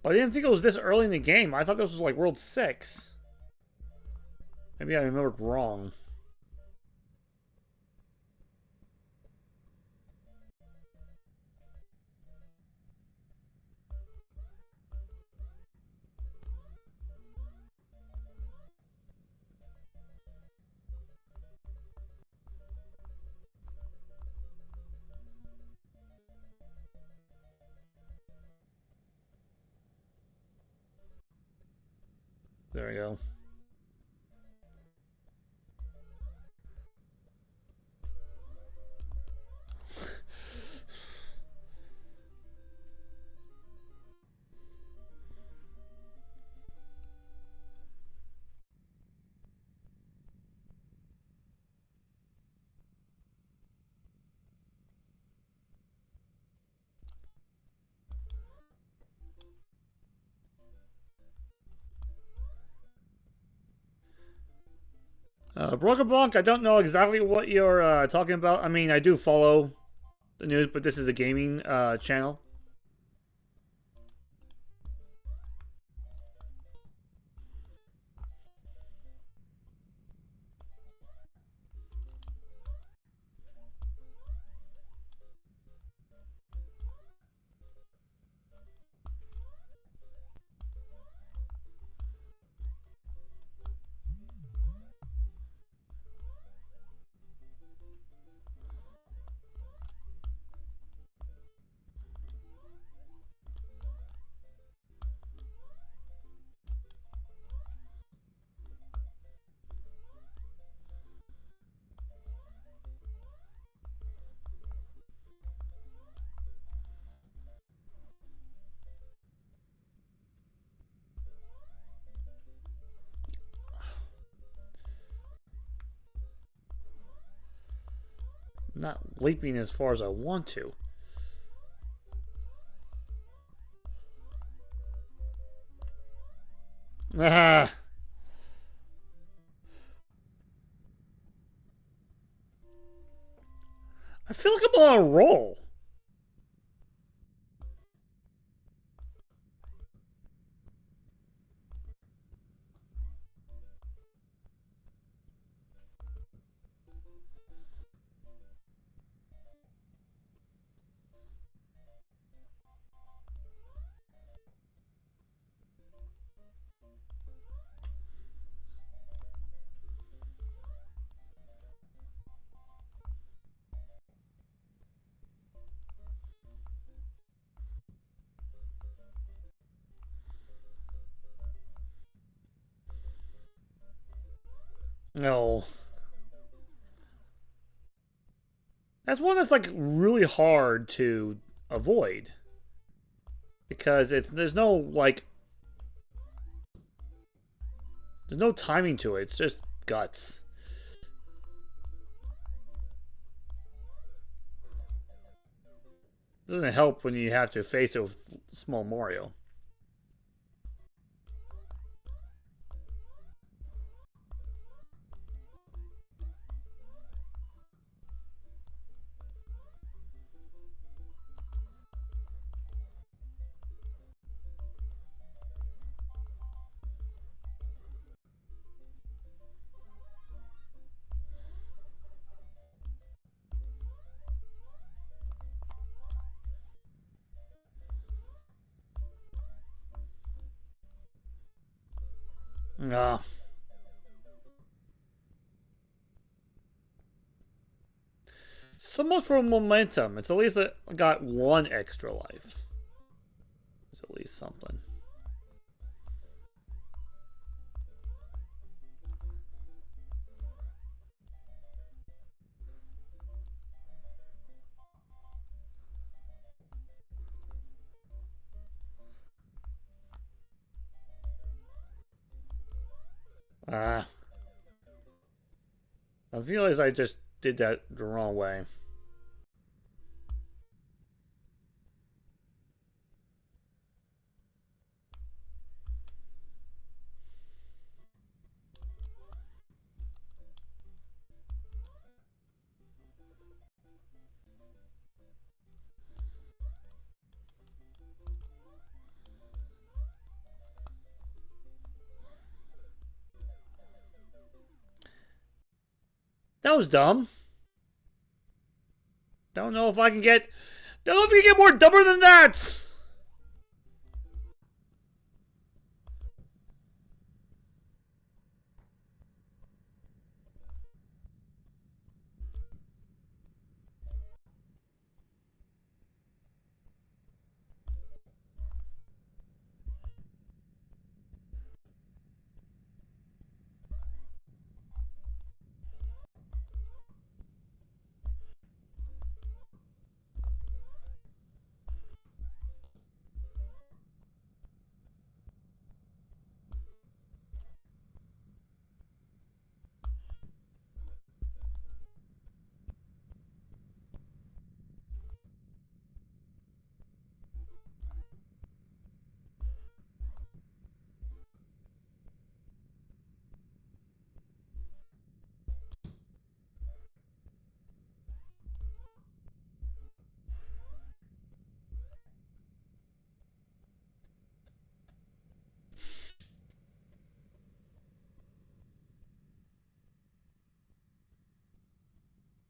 But I didn't think it was this early in the game. I thought this was like World 6. Maybe I remembered wrong. There we go. Broken Bonk, I don't know exactly what you're talking about. I mean, I do follow the news, but this is a gaming channel. I'm not leaping as far as I want to. Ah. I feel like I'm on a roll. No. That's one that's like really hard to avoid. Because there's no timing to it. It's just guts. It doesn't help when you have to face it with small Mario. Ah. So much for momentum. It's at least got one extra life. It's at least something. Ah. I realize I just did that the wrong way. That was dumb. Don't know if I can get... Don't know if you can get more dumber than that!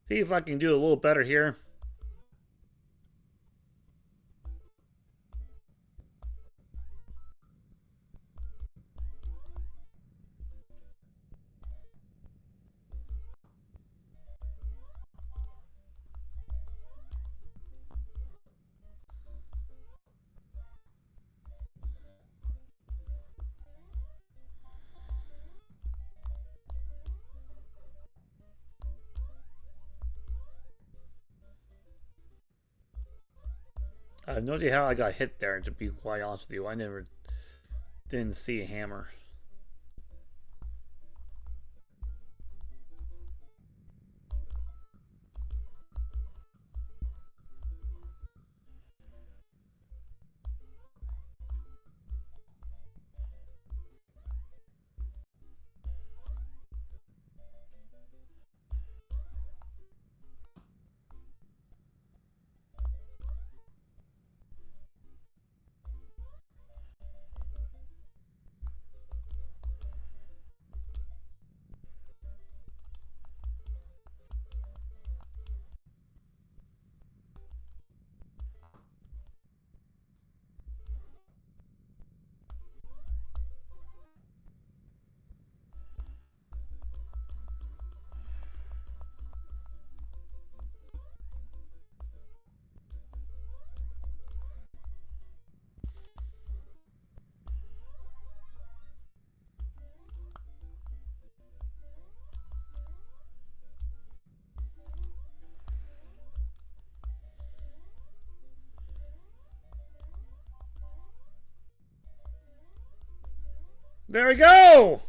See if I can do a little better here. I have no idea how I got hit there, to be quite honest with you. I didn't see a hammer. There we go!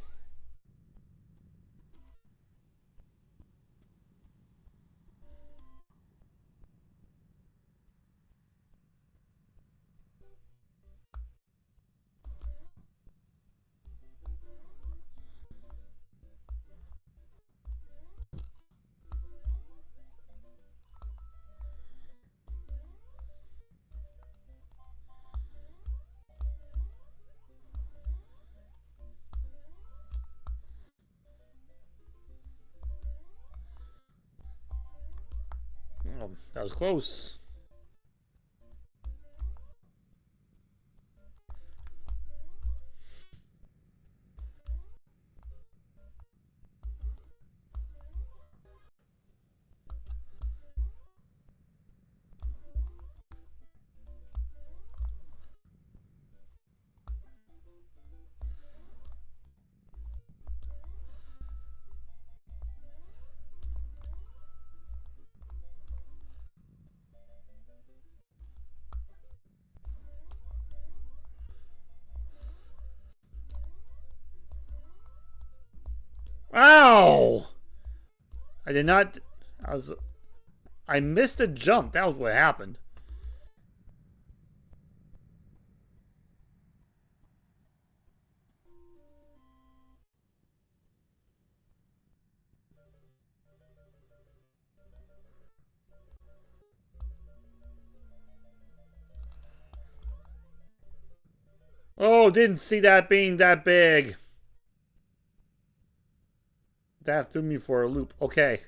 Oh, that was close. Ow! I did not... I missed a jump. That was what happened. Oh, didn't see that being that big. That threw me for a loop. Okay.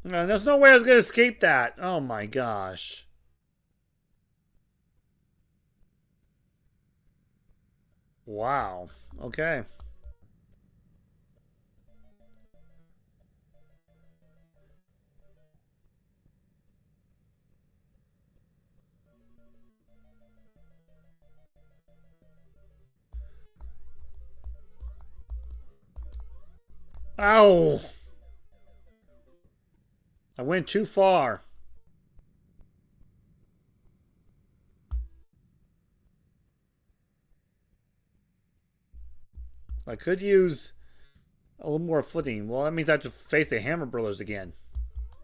There's no way I was going to escape that. Oh my gosh. Wow. Okay. Ow! I went too far. I could use a little more footing. Well, that means I have to face the Hammer Brothers again.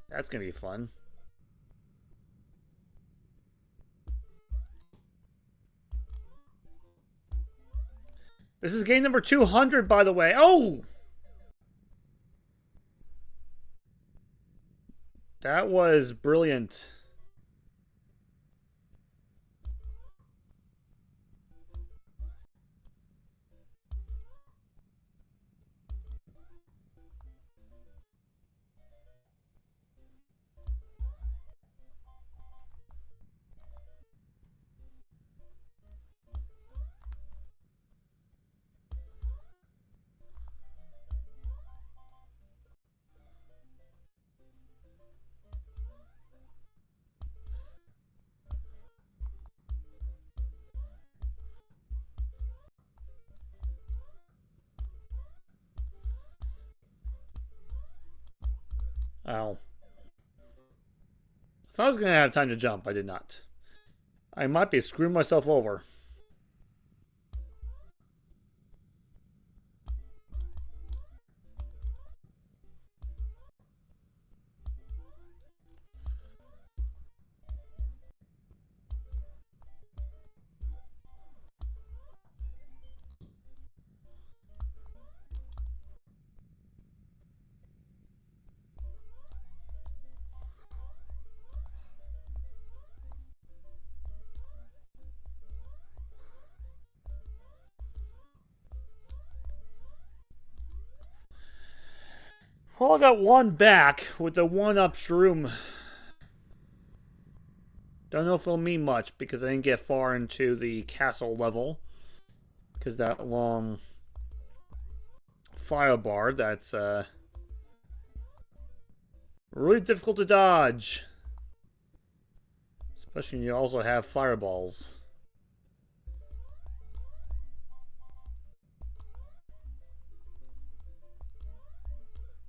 That's going to be fun. This is game number 200, by the way. Oh! That was brilliant. Ow. I thought I was going to have time to jump. I did not. I might be screwing myself over. Well, I got one back with the one-up shroom. Don't know if it'll mean much because I didn't get far into the castle level. Because that long fire bar, that's really difficult to dodge. Especially when you also have fireballs.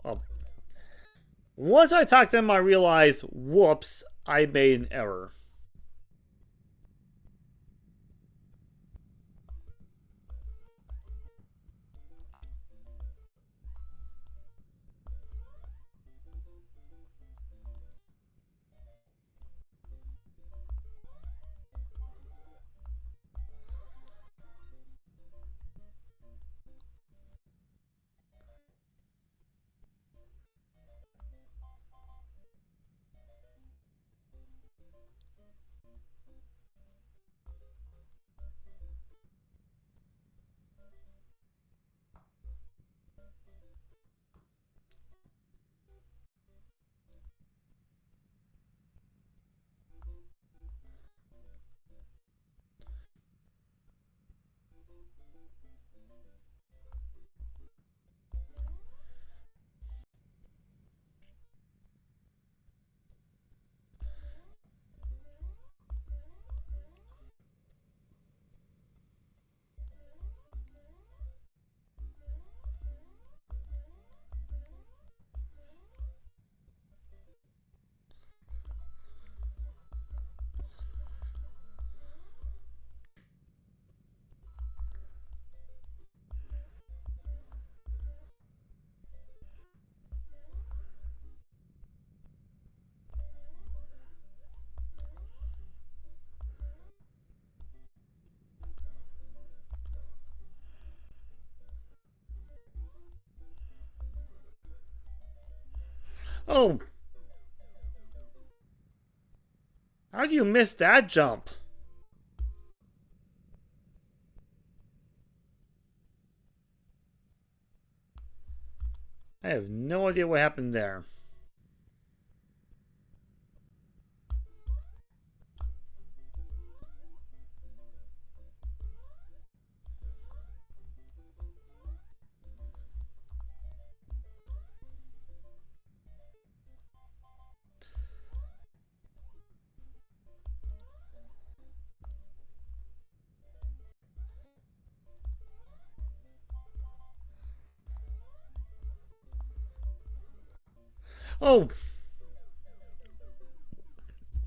Oh. Once I talked to them, I realized, whoops, I made an error. Oh! How do you miss that jump? I have no idea what happened there. Oh!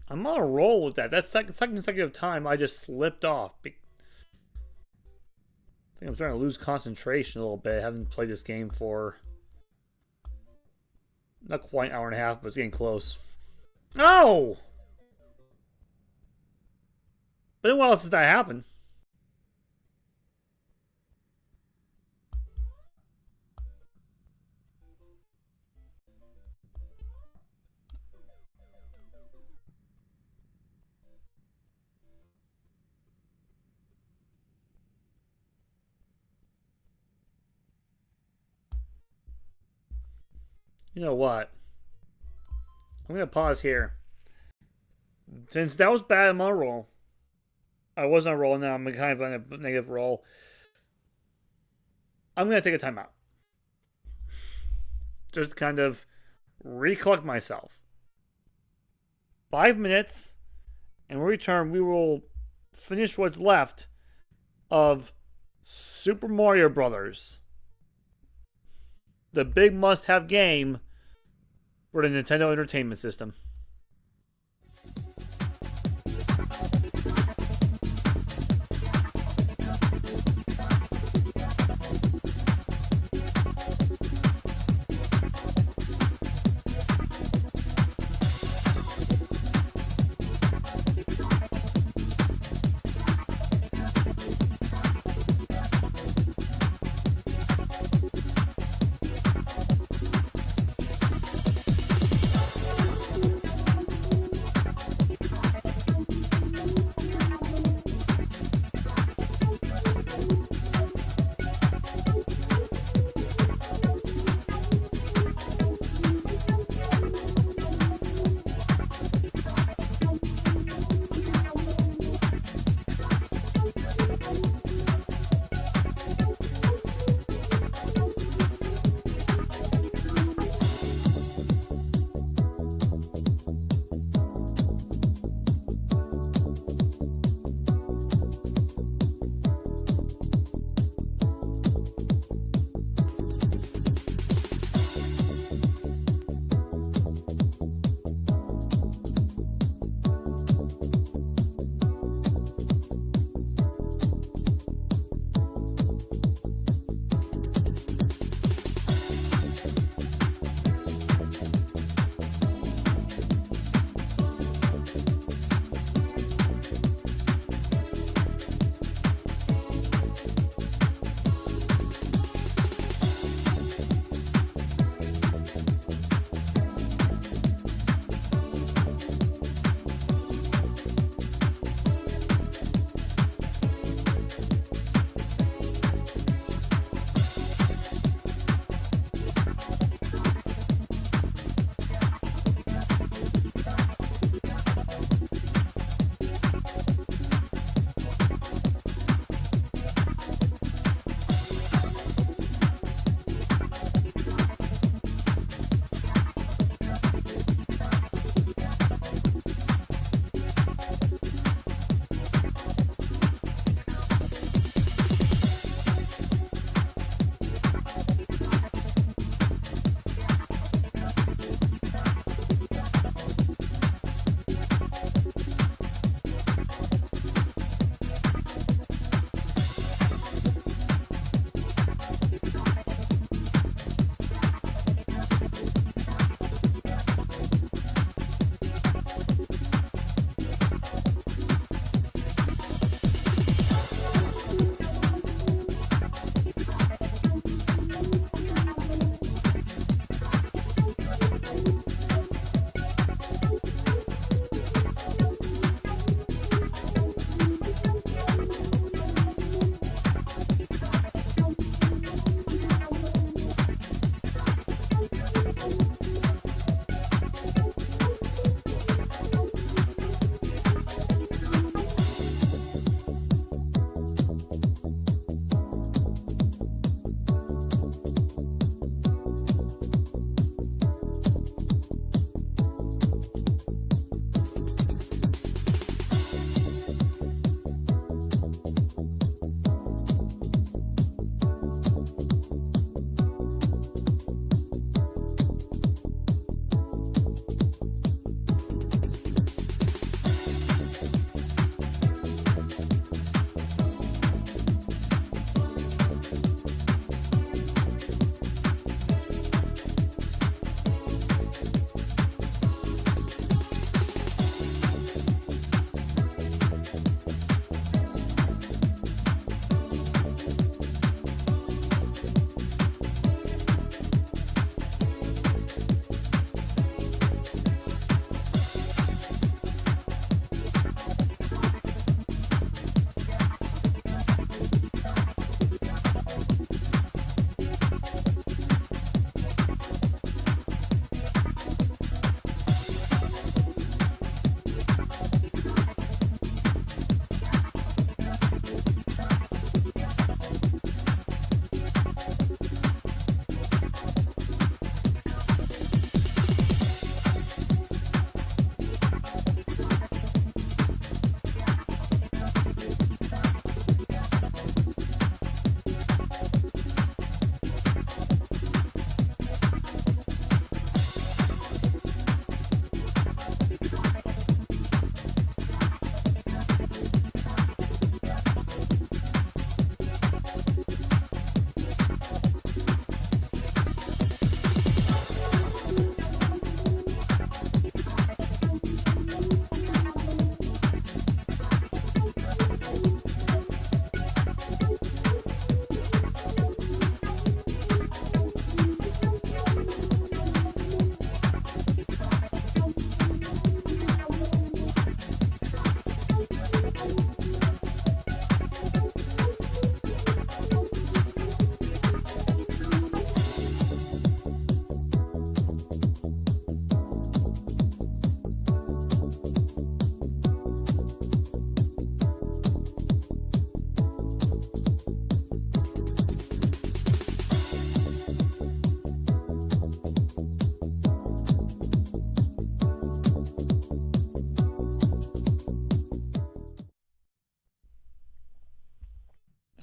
I'm on a roll with that. That's second consecutive time I just slipped off. I think I'm starting to lose concentration a little bit. I haven't played this game for not quite an hour and a half, but it's getting close. No! But then what else did that happen? You know what? I'm going to pause here. Since that was bad, I'm on a roll. I was on a roll, now I'm kind of on a negative roll. I'm going to take a timeout. Just kind of recollect myself. 5 minutes, and when we return, we will finish what's left of Super Mario Brothers. The big must-have game for the Nintendo Entertainment System.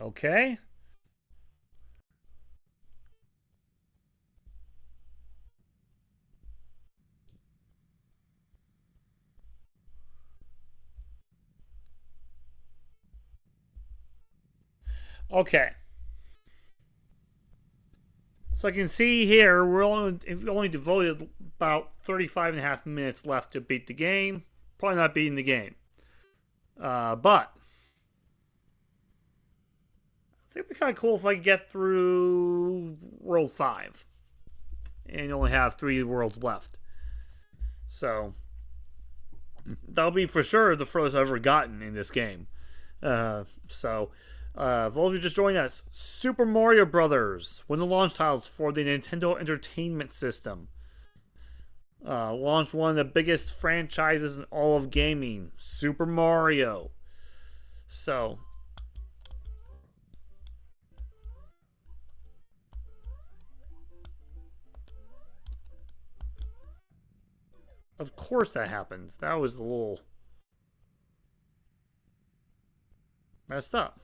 Okay. Okay. So I can see here we've only devoted about 35 and a half minutes left to beat the game. Probably not beating the game. But I think it'd be kind of cool if I could get through World 5 and only have 3 worlds left. So that'll be for sure the furthest I've ever gotten in this game. For all of you just joining us, Super Mario Brothers, one of the launch titles for the Nintendo Entertainment System. Launched one of the biggest franchises in all of gaming, Super Mario. So, of course that happens. That was a little messed up.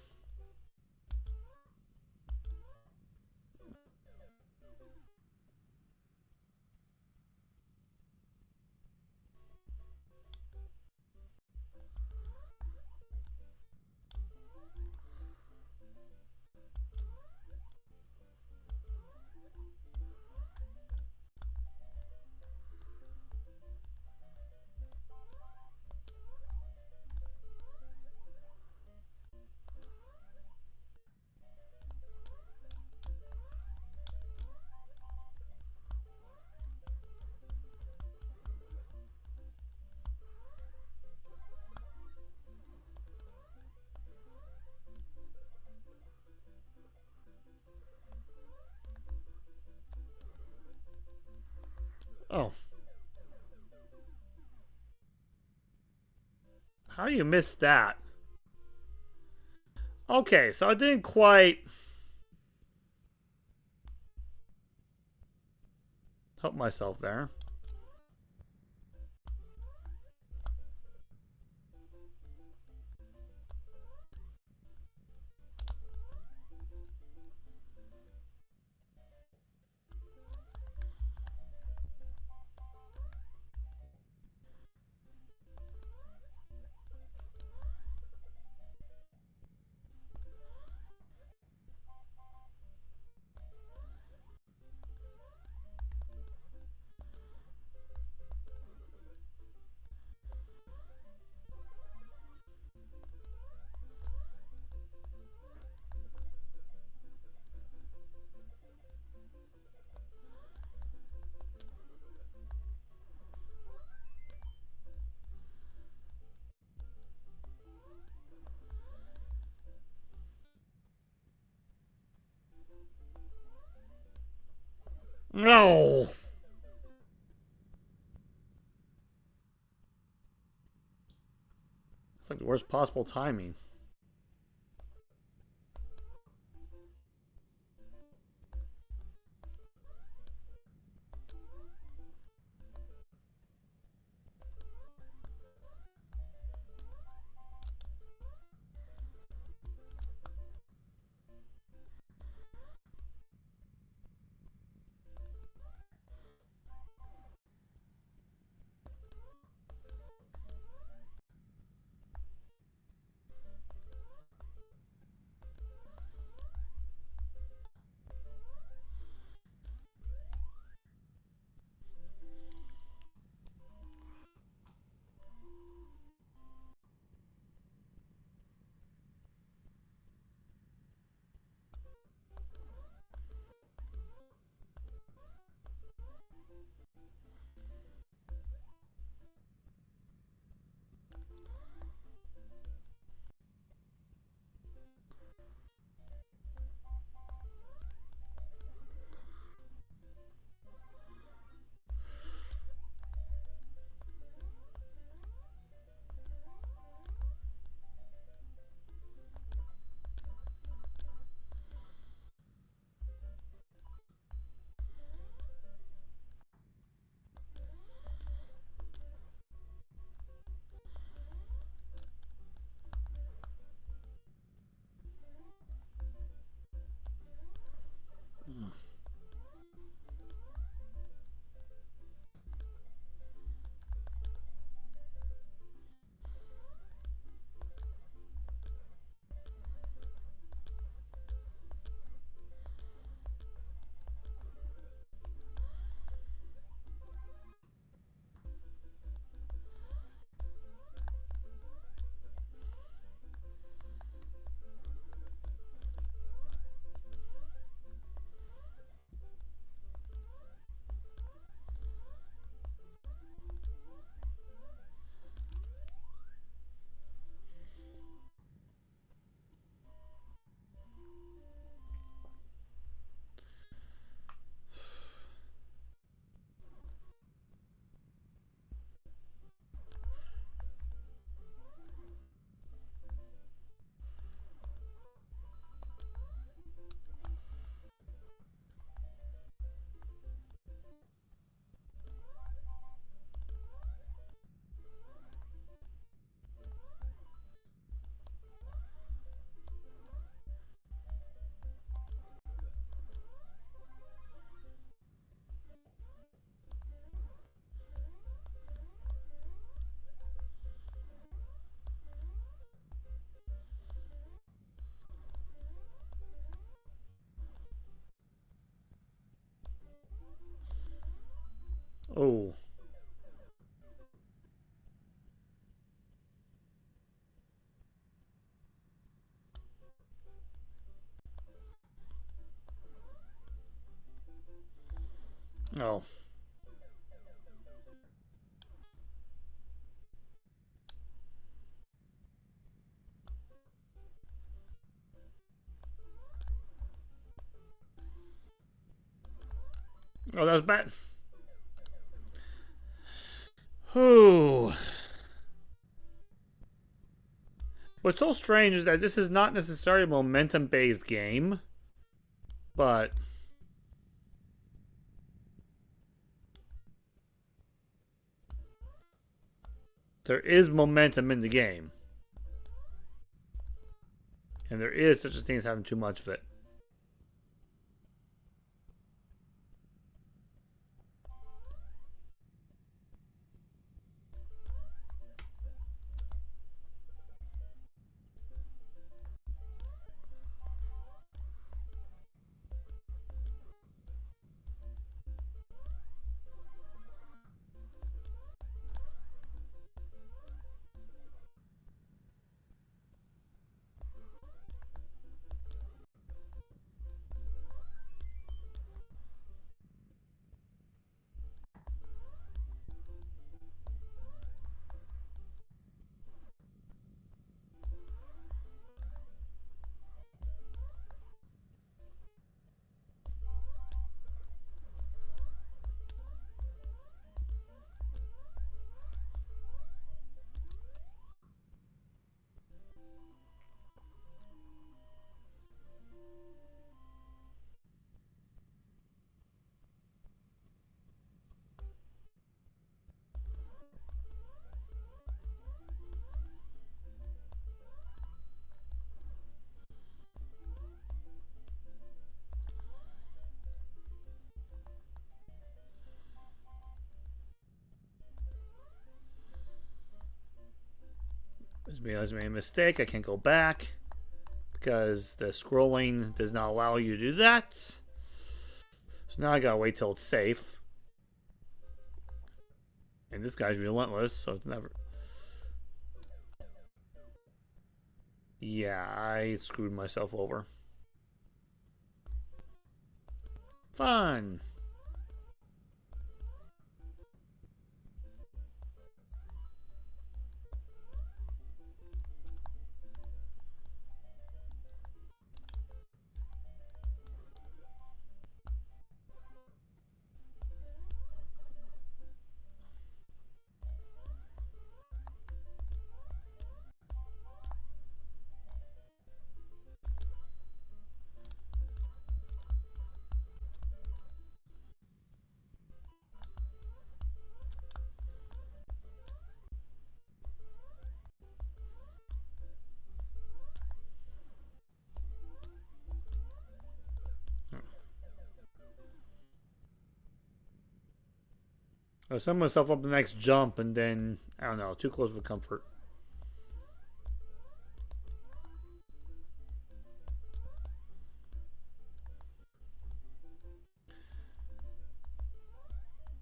Oh. How do you miss that? Okay, so I didn't quite help myself there. No! It's like the worst possible timing. Oh. Oh. Oh, that was bad. Whew. What's so strange is that this is not necessarily a momentum-based game, but there is momentum in the game. And there is such a thing as having too much of it. I made a mistake. I can't go back because the scrolling does not allow you to do that. So now I gotta wait till it's safe. And this guy's relentless, so it's never... Yeah, I screwed myself over. Fun! I set myself up the next jump and then, I don't know, too close for comfort.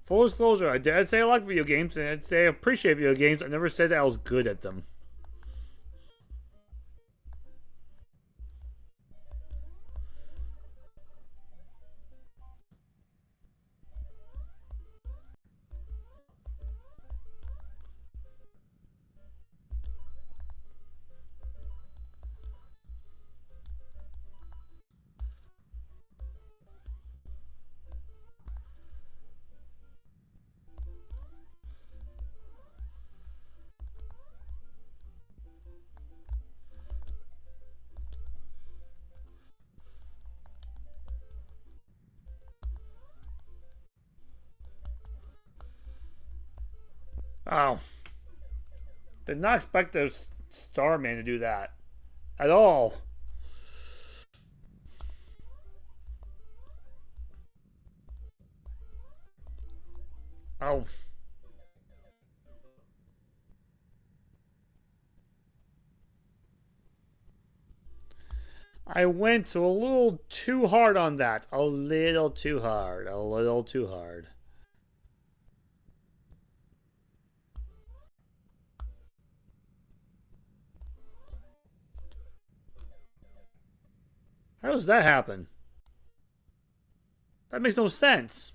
Full disclosure, I'd say I like video games and I'd say I appreciate video games. I never said that I was good at them. Oh. Did not expect the Starman to do that. At all. Oh. I went a little too hard on that. A little too hard. A little too hard. How does that happen? That makes no sense.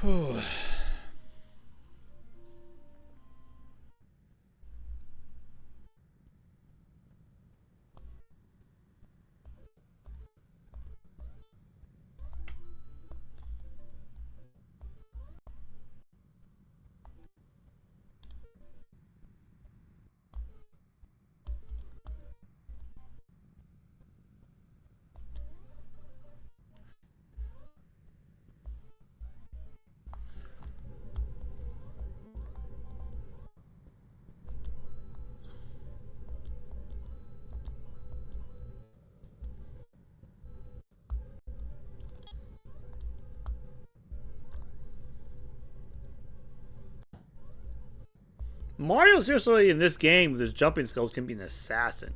Whew. Mario seriously in this game with his jumping skills can be an assassin.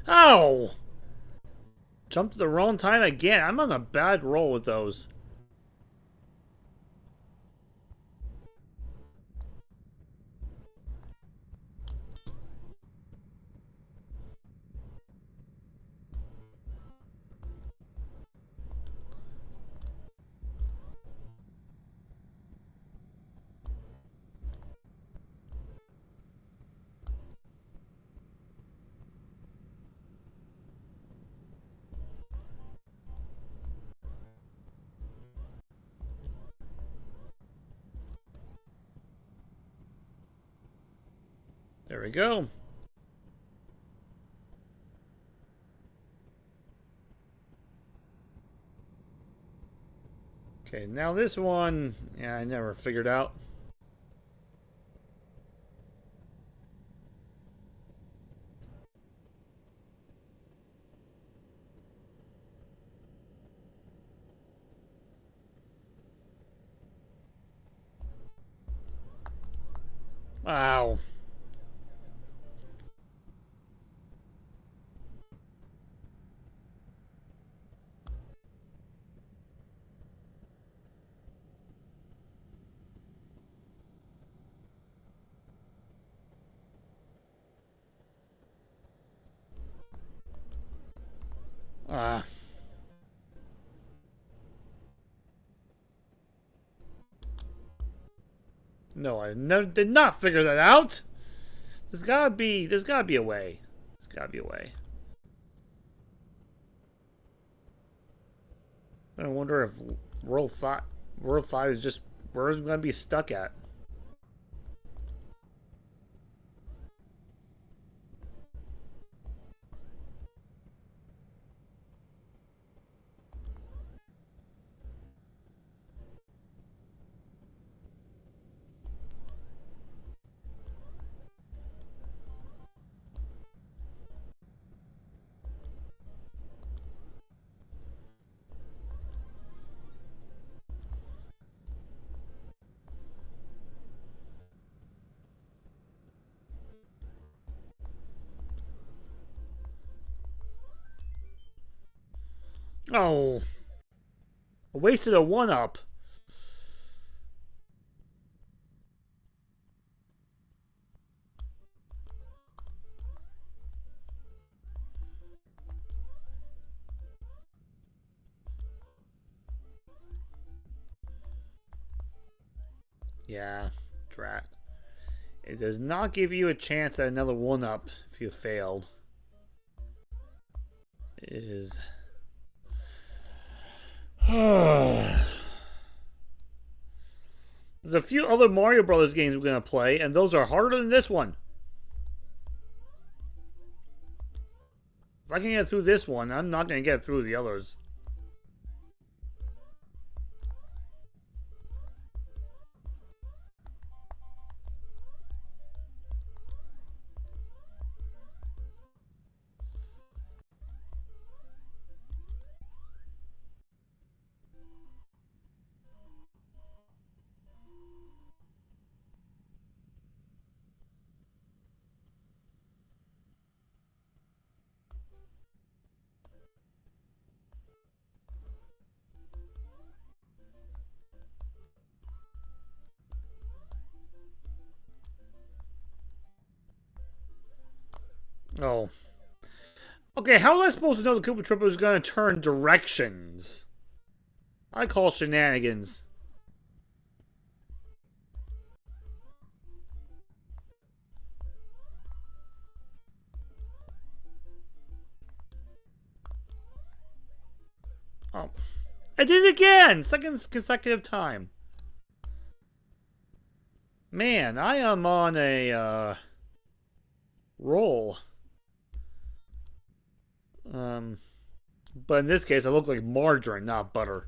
Oh! Jumped at the wrong time again. I'm on a bad roll with those. There we go. Okay, now this one, yeah, I never figured out. Wow. Ah. No, I never did not figure that out. There's gotta be a way. There's gotta be a way. I wonder if World 5 is just where it's gonna be stuck at. Oh, I wasted a 1-up. Yeah, drat. It does not give you a chance at another 1-up if you failed. It is. There's a few other Mario Brothers games we're gonna play, and those are harder than this one. If I can get through this one, I'm not gonna get through the others. Oh. Okay, how am I supposed to know the Koopa Troopa is going to turn directions? I call shenanigans. Oh. I did it again! Second consecutive time. Man, I am on a, roll. But in this case, I look like margarine, not butter.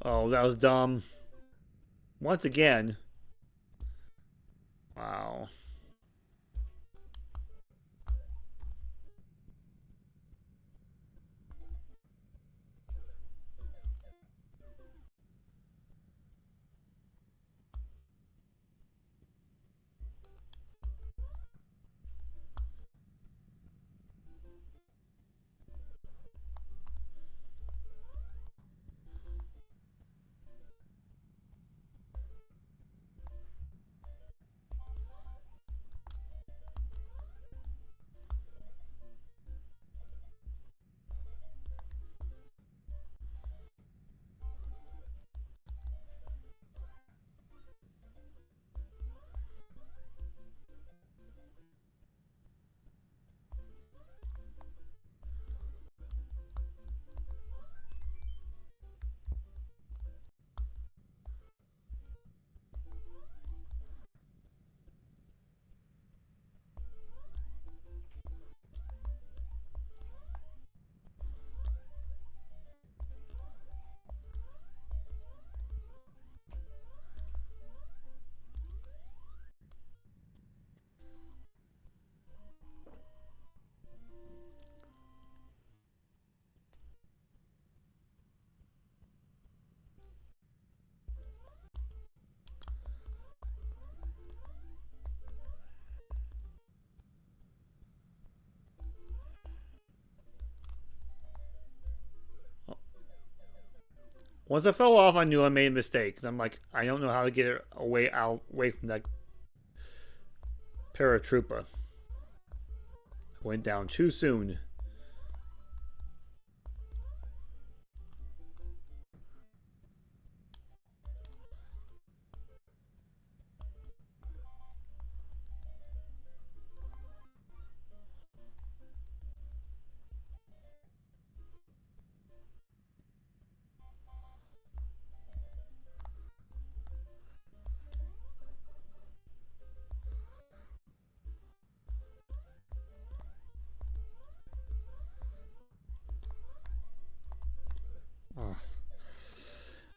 Oh, that was dumb. Once again. Wow. Once I fell off, I knew I made a mistake. Cause I'm like, I don't know how to get it away from that paratrooper. I went down too soon.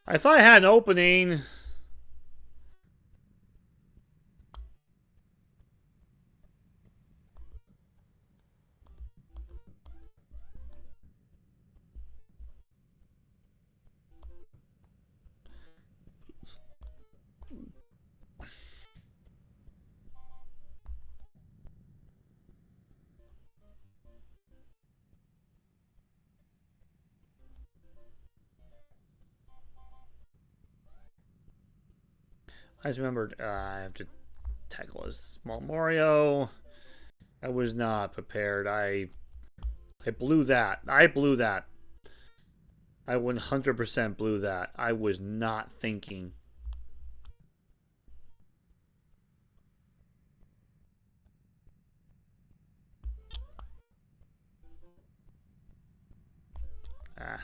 I thought I had an opening. I just remembered I have to tackle a small Mario. I was not prepared. I blew that. I blew that. I 100% blew that. I was not thinking. Ah.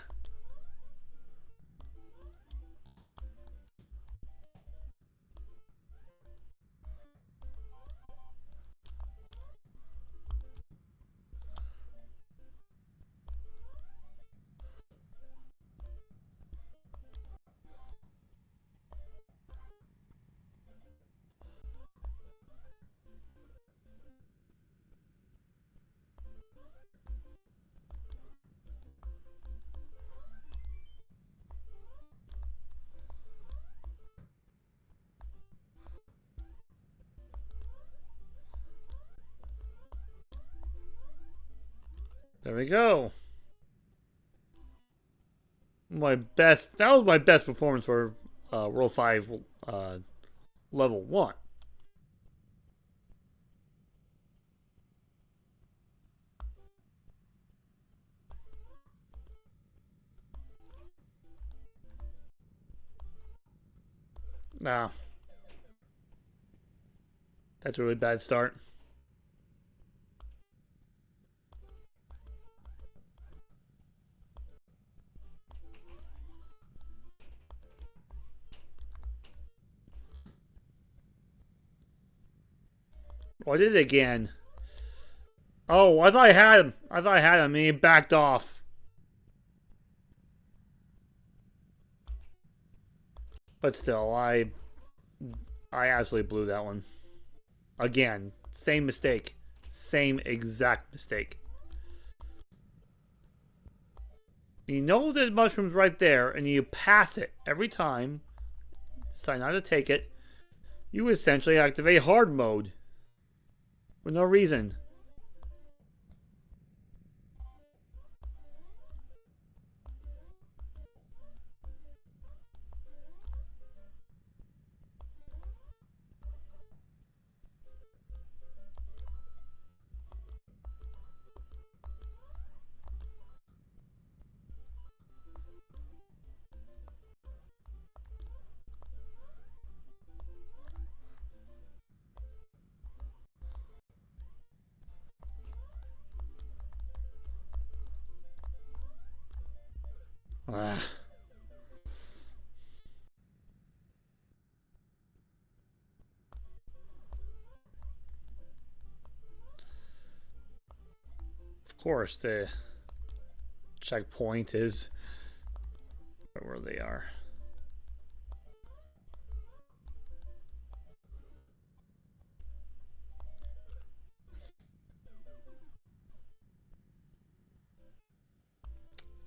There we go. My best. That was my best performance for World 5 Level 1. Nah. That's a really bad start. Oh, I did it again. Oh, I thought I had him. I thought I had him, and he backed off. But still, I absolutely blew that one. Again, same mistake. Same exact mistake. You know there's mushrooms right there, and you pass it every time. Decide not to take it. You essentially activate hard mode. For no reason. Ah. Of course, the checkpoint is where they are.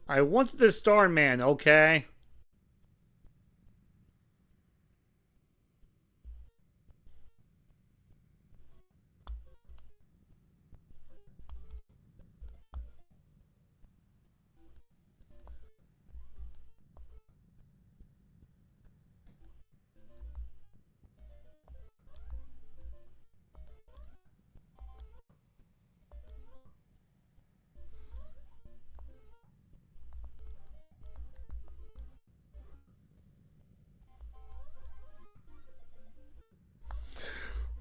I wanted the Starman, okay?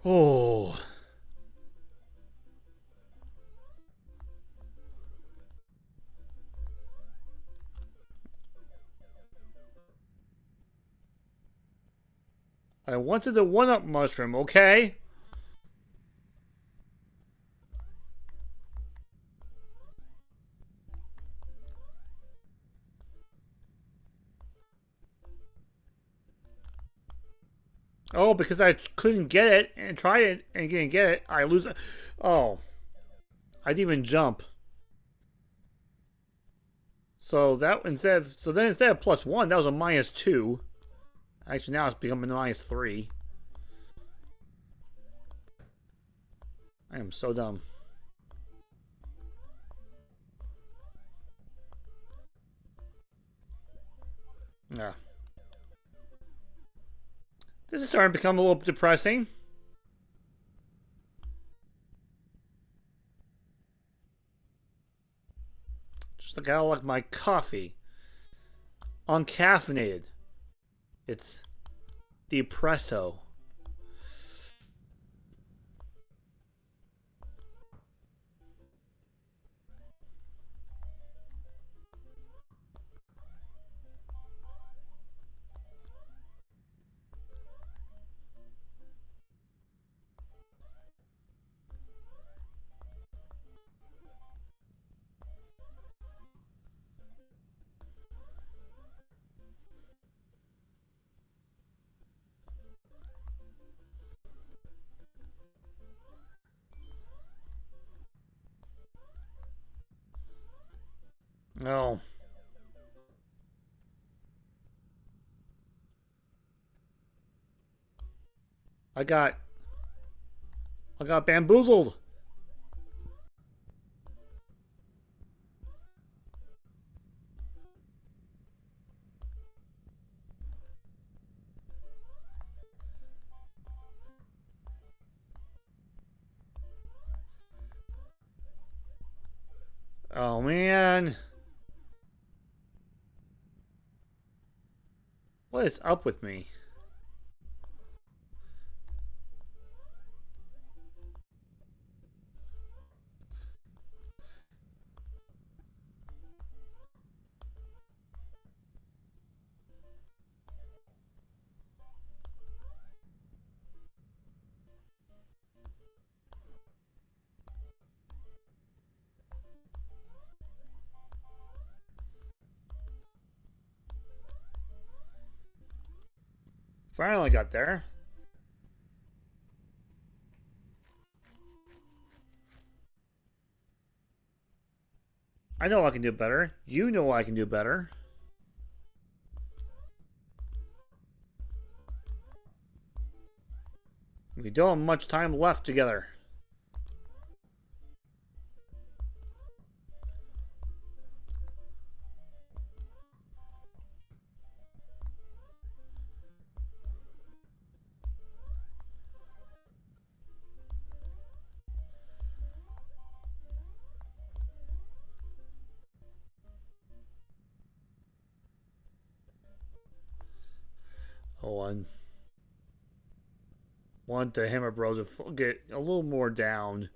Oh. I wanted the one-up mushroom, okay? Oh, because I couldn't get it and try it and didn't get it, I lose it. Oh. I didn't even jump. So that instead of, so then instead of +1, that was a -2. Actually, now it's becoming -3. I am so dumb. Yeah. This is starting to become a little depressing. Just like I like my coffee. Uncaffeinated. It's depresso. No. I got bamboozled. Oh man. What is up with me? Finally got there. I know I can do better. You know I can do better. We don't have much time left together. Oh, I want the Hammer Bros to get a little more down.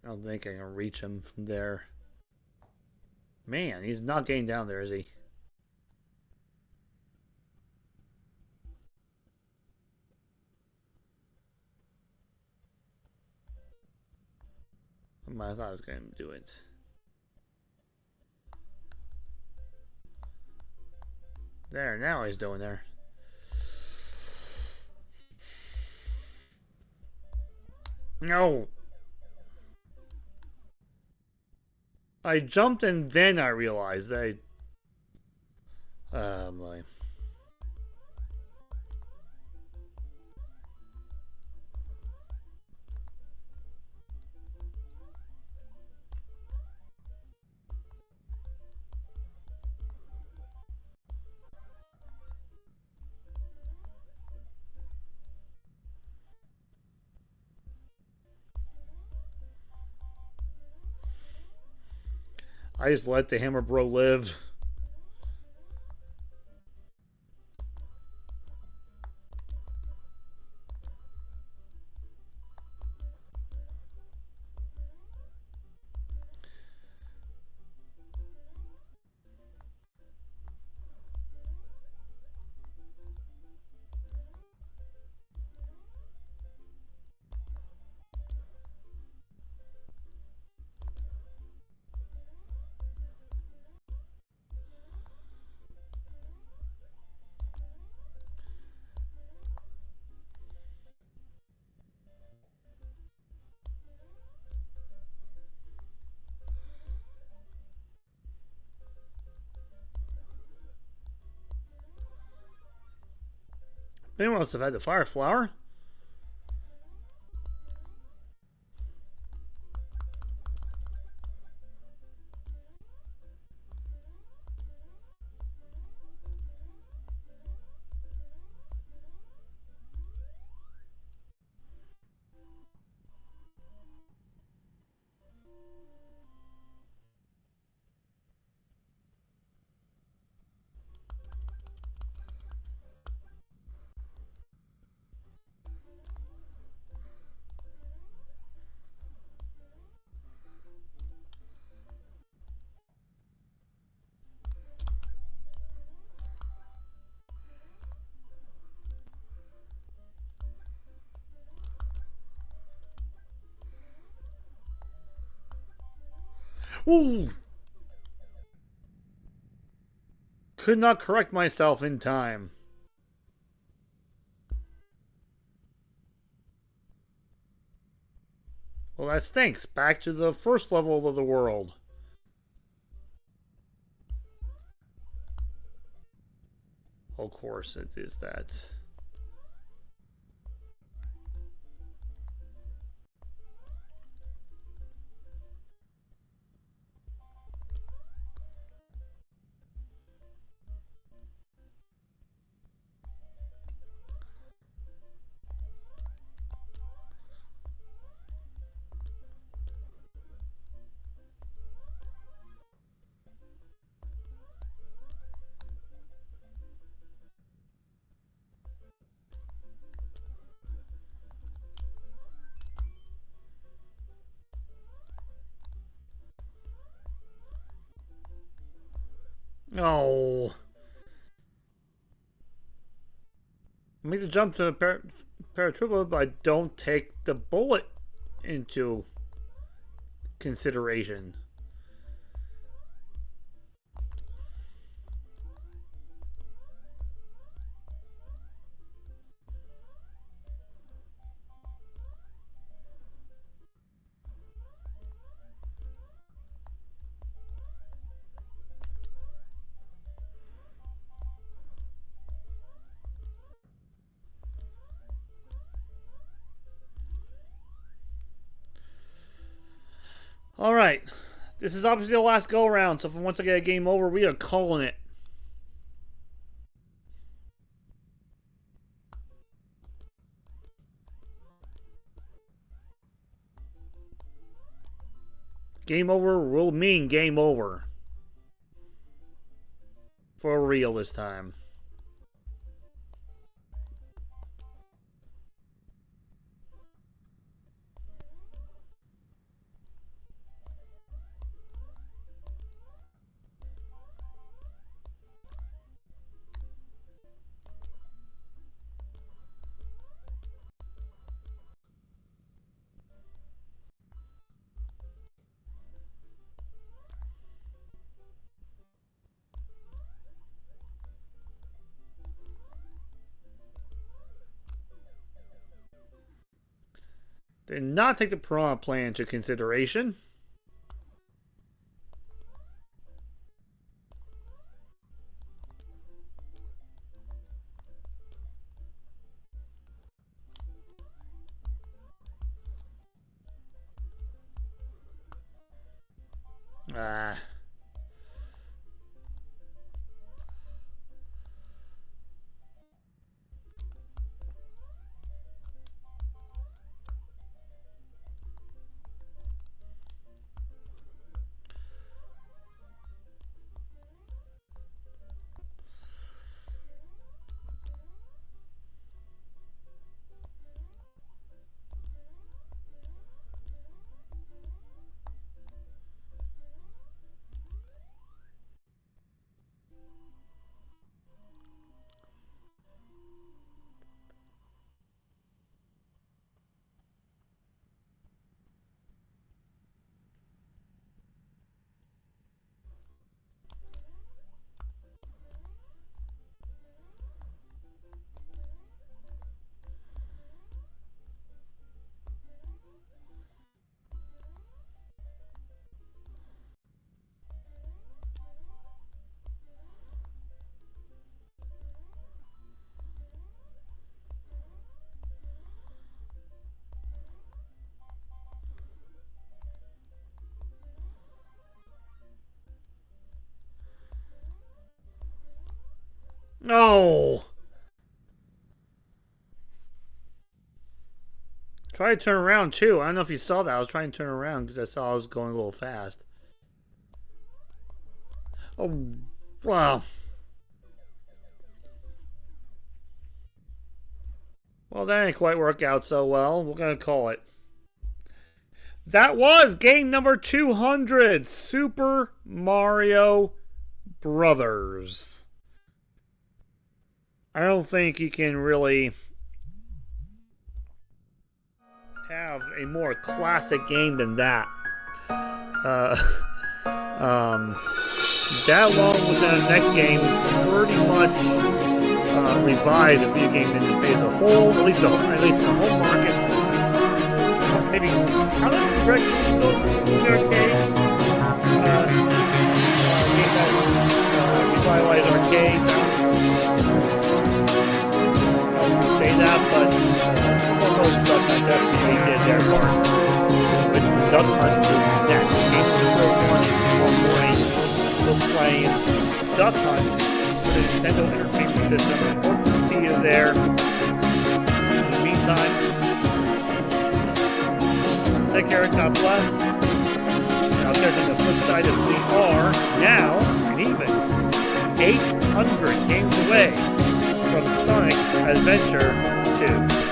I don't think I can reach him from there. Man, he's not getting down there, is he? I thought I was going to do it. There, now he's doing there. No. I jumped and then I realized that my. I just let the Hammer Bro live. Anyone else have had the fire flower? Ooh! Could not correct myself in time. Well, that stinks. Back to the first level of the world. Of course it is that. Oh. Make the jump to paratroopa, but I don't take the bullet into consideration. Alright. This is obviously the last go around, so if once I get a game over, we are calling it. Game over will mean game over. For real this time. Did not take the Piranha Plan into consideration. Ah. Oh! Try to turn around too. I don't know if you saw that. I was trying to turn around because I saw I was going a little fast. Oh, wow. Well, that didn't quite work out so well. We're going to call it. That was game number 200, Super Mario Brothers. I don't think you can really have a more classic game than that. That along with the next game pretty much revived the video game industry as a whole, at least in the home markets. Maybe how does the direct go from the arcade? Game that revitalized arcades. I wouldn't say that, but Motos definitely did their part. Which Duck Hunt was next. Game number 1 morning. We're playing Duck Hunt for the Nintendo Entertainment System. Hope to see you there. In the meantime, take care, God bless. Now, there's on the flip side as we are now, and even 800 games away from Sonic Adventure 2.